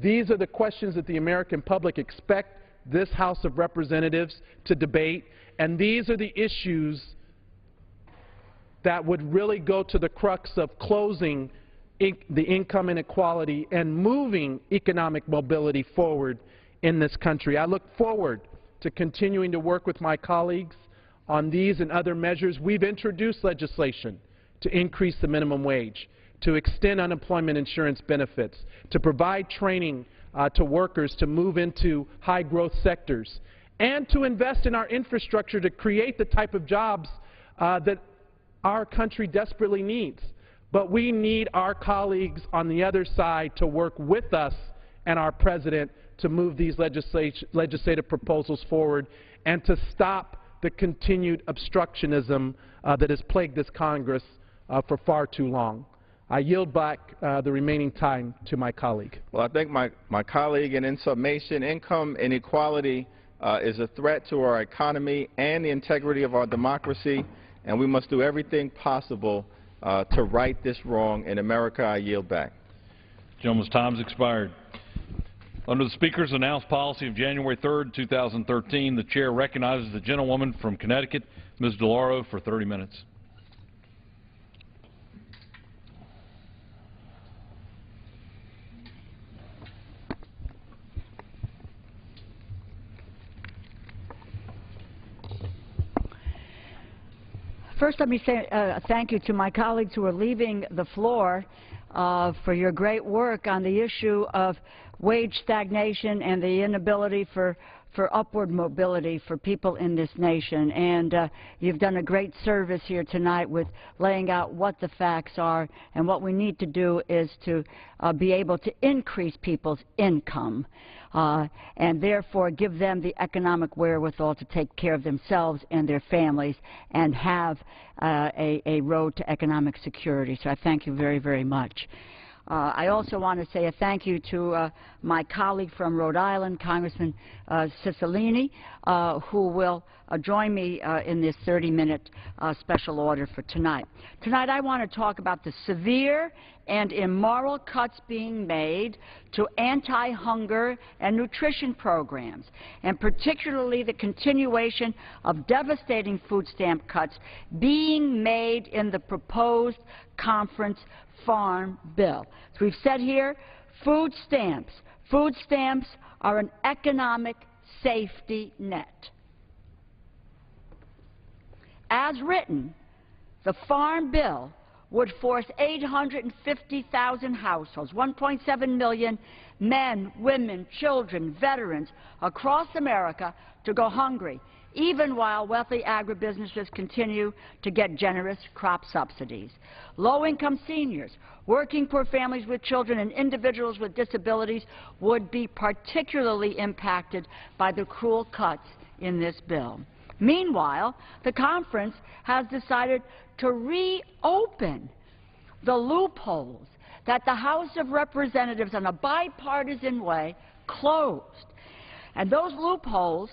These are the questions that the American public expect this House of Representatives to debate, and these are the issues that would really go to the crux of closing the income inequality and moving economic mobility forward in this country. I look forward to continuing to work with my colleagues on these and other measures. We've introduced legislation to increase the minimum wage, to extend unemployment insurance benefits, to provide training to workers to move into high-growth sectors, and to invest in our infrastructure to create the type of jobs that our country desperately needs. But we need our colleagues on the other side to work with us and our President to move these legislative proposals forward and to stop the continued obstructionism that has plagued this Congress for far too long. I yield back the remaining time to my colleague. Well, I think my colleague, and in summation, income inequality is a threat to our economy and the integrity of our democracy, and we must do everything possible to right this wrong in America. I yield back. Gentleman's time has expired. Under the Speaker's announced policy of January 3rd, 2013, the Chair recognizes the gentlewoman from Connecticut, Ms. DeLauro, for 30 minutes. First, let me say thank you to my colleagues who are leaving the floor for your great work on the issue of wage stagnation and the inability for upward mobility for people in this nation. And you've done a great service here tonight with laying out what the facts are, and what we need to do is to be able to increase people's income and therefore give them the economic wherewithal to take care of themselves and their families and have a road to economic security. So I thank you very, very much. I also want to say a thank you to my colleague from Rhode Island, Congressman Cicilline, who will join me in this 30-minute special order for tonight. Tonight I want to talk about the severe and immoral cuts being made to anti-hunger and nutrition programs, and particularly the continuation of devastating food stamp cuts being made in the proposed conference farm bill. So we've said here, food stamps are an economic safety net. As written, the farm bill would force 850,000 households, 1.7 million men, women, children, veterans across America to go hungry, even while wealthy agribusinesses continue to get generous crop subsidies. Low-income seniors, working poor families with children, and individuals with disabilities would be particularly impacted by the cruel cuts in this bill. Meanwhile, the conference has decided to reopen the loopholes that the House of Representatives, in a bipartisan way, closed. And those loopholes,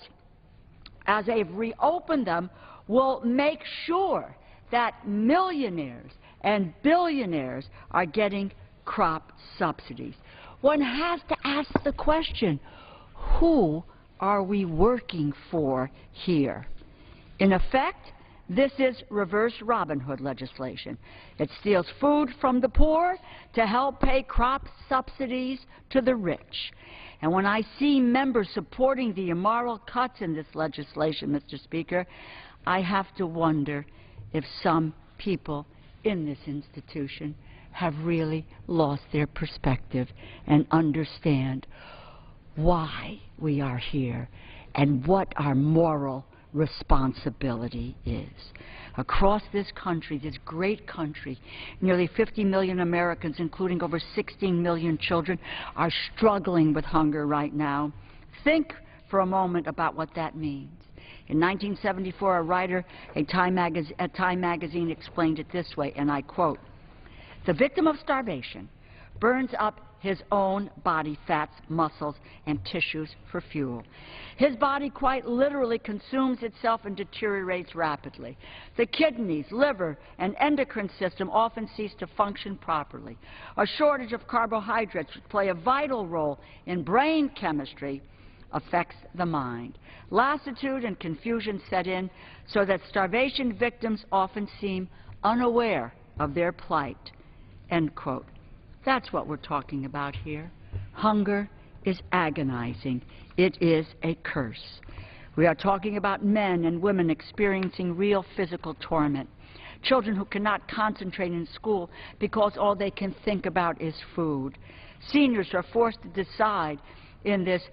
as they've reopened them, will make sure that millionaires and billionaires are getting crop subsidies. One has to ask the question, who are we working for here? In effect, this is reverse Robin Hood legislation. It steals food from the poor to help pay crop subsidies to the rich. And when I see members supporting the immoral cuts in this legislation, Mr. Speaker, I have to wonder if some people in this institution have really lost their perspective and understand why we are here and what our moral responsibility is. Across this country, this great country, nearly 50 million Americans, including over 16 million children, are struggling with hunger right now. Think for a moment about what that means. In 1974, a writer at Time magazine explained it this way, and I quote, "The victim of starvation burns up his own body fats, muscles, and tissues for fuel. His body quite literally consumes itself and deteriorates rapidly. The kidneys, liver, and endocrine system often cease to function properly. A shortage of carbohydrates, which play a vital role in brain chemistry, affects the mind. Lassitude and confusion set in so that starvation victims often seem unaware of their plight." End quote. That's what we're talking about here. Hunger is agonizing. It is a curse. We are talking about men and women experiencing real physical torment, children who cannot concentrate in school because all they can think about is food, seniors who are forced to decide in this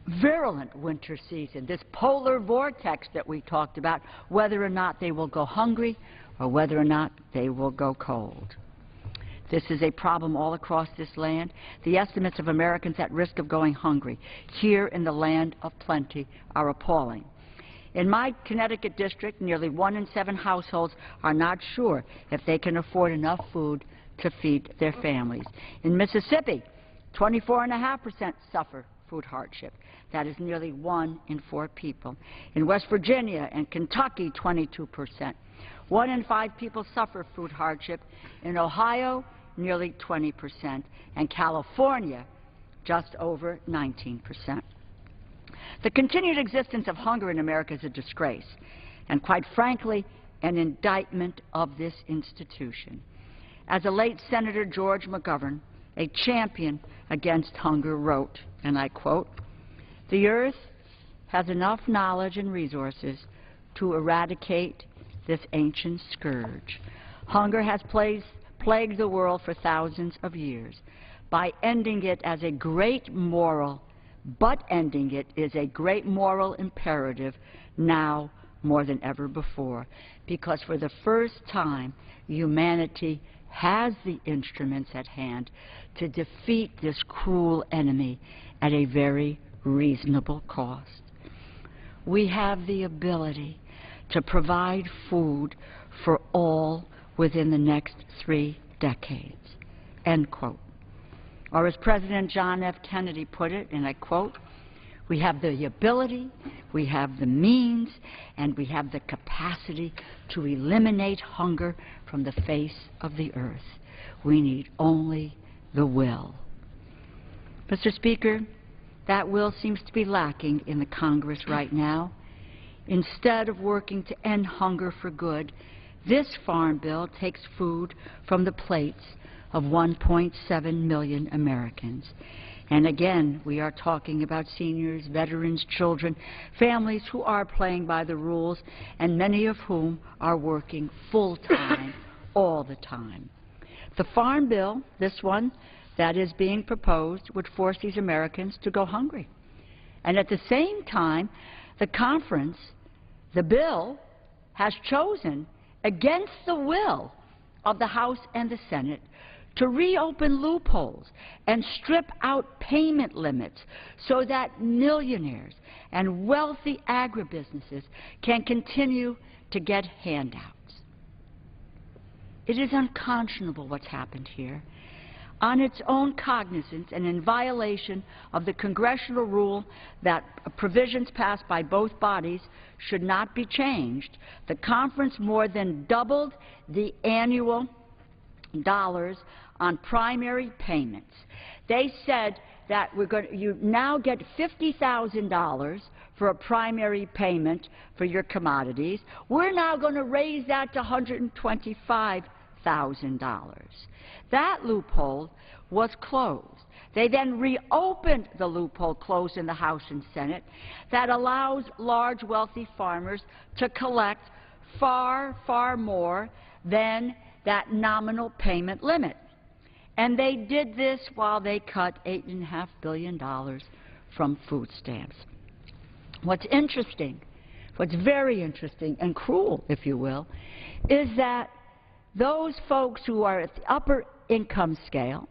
virulent winter season, this polar vortex that we talked about, whether or not they will go hungry or whether or not they will go cold. This is a problem all across this land. The estimates of Americans at risk of going hungry here in the land of plenty are appalling. In my Connecticut district, nearly 1 in 7 households are not sure if they can afford enough food to feed their families. In Mississippi, 24.5% suffer food hardship. That is nearly 1 in 4 people. In West Virginia and Kentucky, 22%. 1 in 5 people suffer food hardship. In Ohio, nearly 20%, and California, just over 19%. The continued existence of hunger in America is a disgrace, and quite frankly, an indictment of this institution. As the late Senator George McGovern, a champion against hunger, wrote, and I quote, "The earth has enough knowledge and resources to eradicate this ancient scourge. Hunger has plagued the world for thousands of years. By ending it as a great moral, but ending it is a great moral imperative now more than ever before, because for the first time, humanity has the instruments at hand to defeat this cruel enemy at a very reasonable cost. We have the ability to provide food for all within the next 3 decades." End quote. Or as President John F. Kennedy put it, and I quote, "We have the ability, we have the means, and we have the capacity to eliminate hunger from the face of the earth. We need only the will." Mr. Speaker, that will seems to be lacking in the Congress right now. Instead of working to end hunger for good, this farm bill takes food from the plates of 1.7 million Americans. And again, we are talking about seniors, veterans, children, families who are playing by the rules, and many of whom are working full-time all the time. The farm bill, this one that is being proposed, would force these Americans to go hungry. And at the same time, the conference, the bill, has chosen, against the will of the House and the Senate, to reopen loopholes and strip out payment limits so that millionaires and wealthy agribusinesses can continue to get handouts. It is unconscionable what's happened here. On its own cognizance and in violation of the congressional rule that provisions passed by both bodies should not be changed, the conference more than doubled the annual dollars on primary payments. They said that you now get $50,000 for a primary payment for your commodities. We're now going to raise that to $125,000. That loophole was closed. They then reopened the loophole closed in the House and Senate that allows large wealthy farmers to collect far, far more than that nominal payment limit. And they did this while they cut $8.5 billion from food stamps. What's interesting, what's very interesting and cruel, if you will, is that those folks who are at the upper income scale,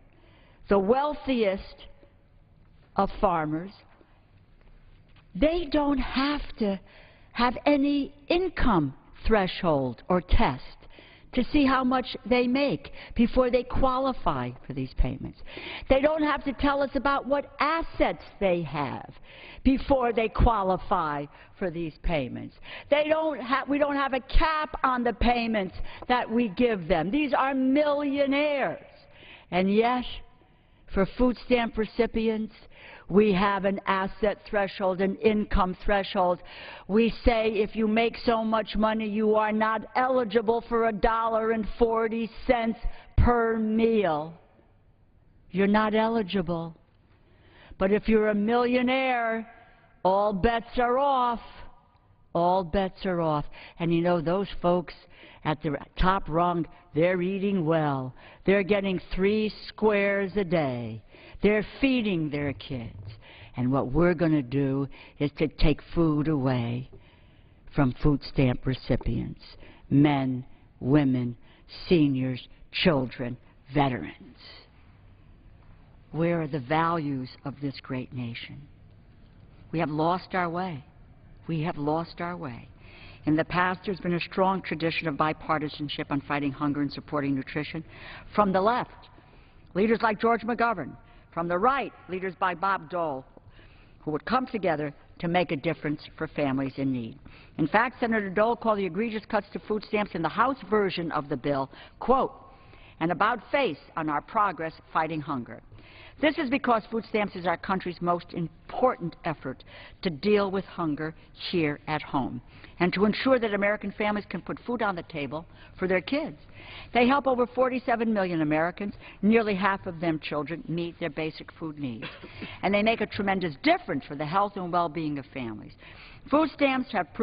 the wealthiest of farmers, they don't have to have any income threshold or test to see how much they make before they qualify for these payments. They don't have to tell us about what assets they have before they qualify for these payments. We don't have a cap on the payments that we give them. These are millionaires. And yet, for food stamp recipients, we have an asset threshold, an income threshold. We say if you make so much money, you are not eligible for $1.40 per meal. You're not eligible. But if you're a millionaire, all bets are off. All bets are off. And you know, those folks at the top rung, they're eating well. They're getting 3 squares a day. They're feeding their kids. And what we're going to do is to take food away from food stamp recipients, men, women, seniors, children, veterans. Where are the values of this great nation? We have lost our way. We have lost our way. In the past, there's been a strong tradition of bipartisanship on fighting hunger and supporting nutrition. From the left, leaders like George McGovern. From the right, leaders by Bob Dole, who would come together to make a difference for families in need. In fact, Senator Dole called the egregious cuts to food stamps in the House version of the bill, quote, an about-face on our progress fighting hunger. This is because food stamps is our country's most important effort to deal with hunger here at home and to ensure that American families can put food on the table for their kids. They help over 47 million Americans, nearly half of them children, meet their basic food needs. And they make a tremendous difference for the health and well-being of families. Food stamps have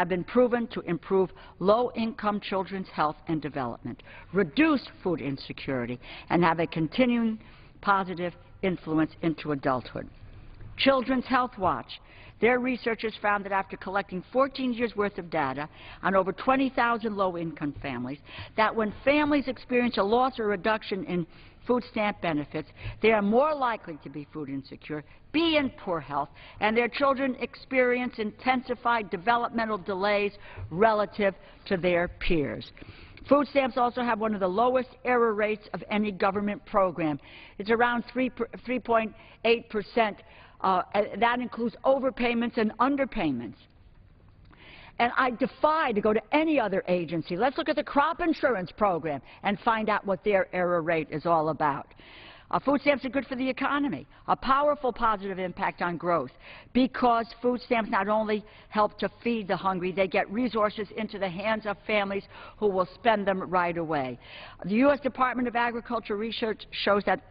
been proven to improve low-income children's health and development, reduce food insecurity, and have a continuing positive influence into adulthood. Children's Health Watch, their researchers found that after collecting 14 years' worth of data on over 20,000 low-income families, that when families experience a loss or reduction in food stamp benefits, they are more likely to be food insecure, be in poor health, and their children experience intensified developmental delays relative to their peers. Food stamps also have one of the lowest error rates of any government program. It's around 3.8%. That includes overpayments and underpayments. And I defy to go to any other agency. Let's look at the crop insurance program and find out what their error rate is all about. Food stamps are good for the economy, a powerful positive impact on growth, because food stamps not only help to feed the hungry, they get resources into the hands of families who will spend them right away. The U.S. Department of Agriculture research shows that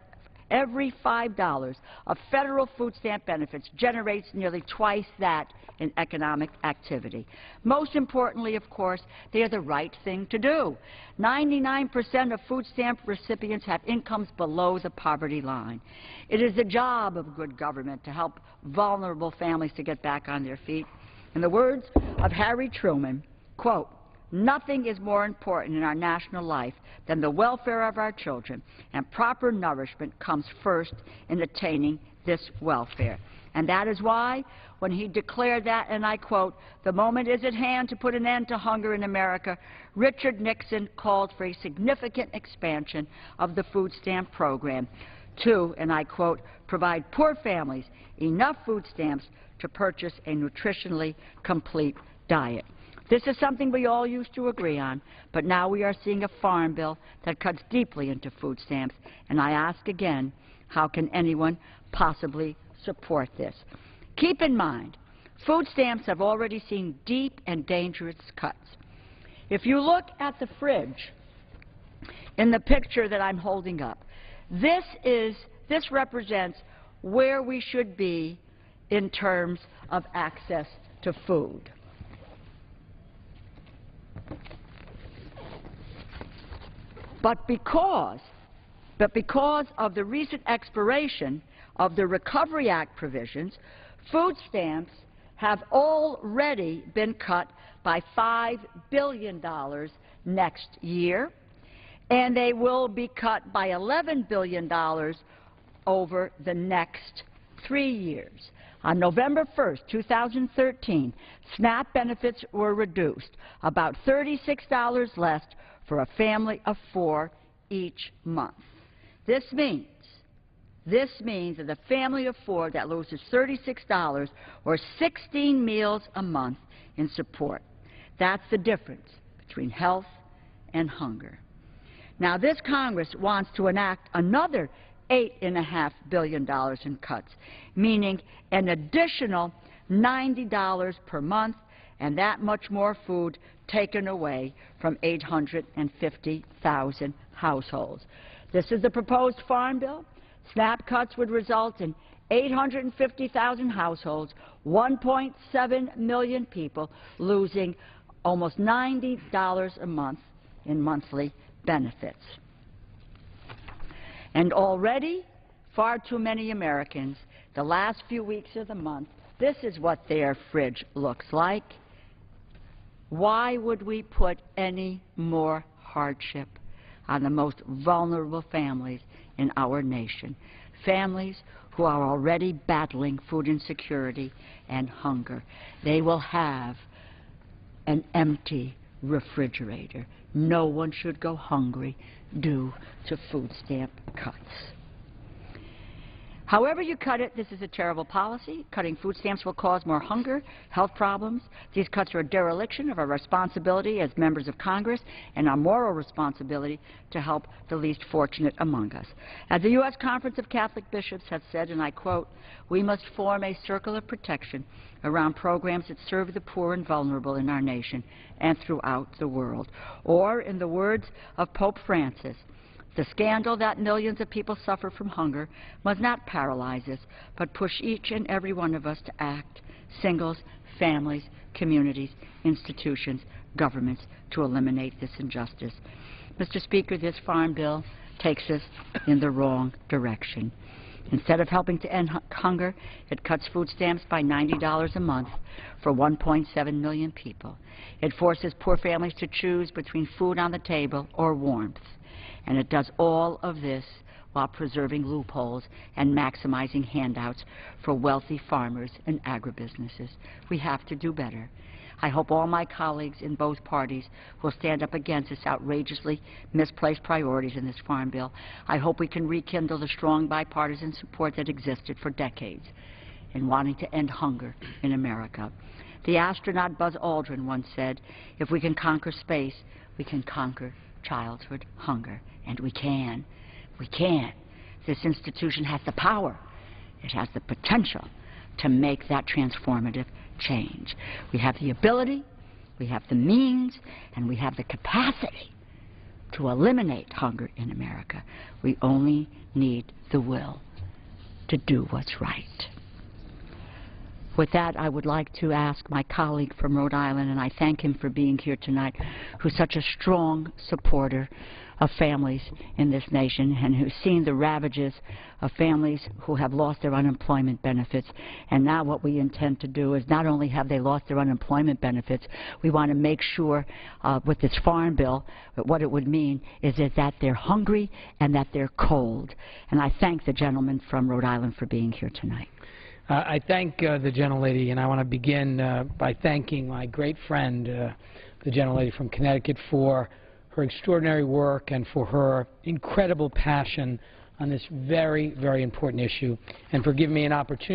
every $5 of federal food stamp benefits generates nearly twice that in economic activity. Most importantly, of course, they are the right thing to do. 99% of food stamp recipients have incomes below the poverty line. It is the job of good government to help vulnerable families to get back on their feet. In the words of Harry Truman, quote, nothing is more important in our national life than the welfare of our children, and proper nourishment comes first in attaining this welfare. And that is why, when he declared that, and I quote, "The moment is at hand to put an end to hunger in America," Richard Nixon called for a significant expansion of the food stamp program to, and I quote, "provide poor families enough food stamps to purchase a nutritionally complete diet." This is something we all used to agree on, but now we are seeing a farm bill that cuts deeply into food stamps, and I ask again, how can anyone possibly support this? Keep in mind, food stamps have already seen deep and dangerous cuts. If you look at the fridge in the picture that I'm holding up, this represents where we should be in terms of access to food. But because of the recent expiration of the Recovery Act provisions, food stamps have already been cut by $5 billion next year, and they will be cut by $11 billion over the next 3 years. On November 1st, 2013, SNAP benefits were reduced, about $36 less for a family of 4 each month. This means that a family of 4 that loses $36 or 16 meals a month in support. That's the difference between health and hunger. Now, this Congress wants to enact another $8.5 billion in cuts, meaning an additional $90 per month, and that much more food taken away from 850,000 households. This is the proposed farm bill. SNAP cuts would result in 850,000 households, 1.7 million people losing almost $90 a month in monthly benefits. And already, far too many Americans, the last few weeks of the month, this is what their fridge looks like. Why would we put any more hardship on the most vulnerable families in our nation? Families who are already battling food insecurity and hunger. They will have an empty refrigerator. No one should go hungry due to food stamp cuts. However you cut it, this is a terrible policy. Cutting food stamps will cause more hunger, health problems. These cuts are a dereliction of our responsibility as members of Congress and our moral responsibility to help the least fortunate among us. As the U.S. Conference of Catholic Bishops has said, and I quote, "We must form a circle of protection around programs that serve the poor and vulnerable in our nation and throughout the world." Or, in the words of Pope Francis, "The scandal that millions of people suffer from hunger must not paralyze us, but push each and every one of us to act, singles, families, communities, institutions, governments, to eliminate this injustice." Mr. Speaker, this farm bill takes us in the wrong direction. Instead of helping to end hunger, it cuts food stamps by $90 a month for 1.7 million people. It forces poor families to choose between food on the table or warmth. And it does all of this while preserving loopholes and maximizing handouts for wealthy farmers and agribusinesses. We have to do better. I hope all my colleagues in both parties will stand up against this outrageously misplaced priorities in this farm bill. I hope we can rekindle the strong bipartisan support that existed for decades in wanting to end hunger in America. The astronaut Buzz Aldrin once said, "If we can conquer space, we can conquer childhood hunger." And we can. We can. This institution has the power. It has the potential to make that transformative change. We have the ability, we have the means, and we have the capacity to eliminate hunger in America. We only need the will to do what's right. With that, I would like to ask my colleague from Rhode Island, and I thank him for being here tonight, who's such a strong supporter of families in this nation and who's seen the ravages of families who have lost their unemployment benefits. And now what we intend to do is not only have they lost their unemployment benefits, we want to make sure with this farm bill that what it would mean is that they're hungry and that they're cold. And I thank the gentleman from Rhode Island for being here tonight. I thank the gentlelady, and I want to begin by thanking my great friend, the gentlelady from Connecticut, for her extraordinary work and for her incredible passion on this very, very important issue, and for giving me an opportunity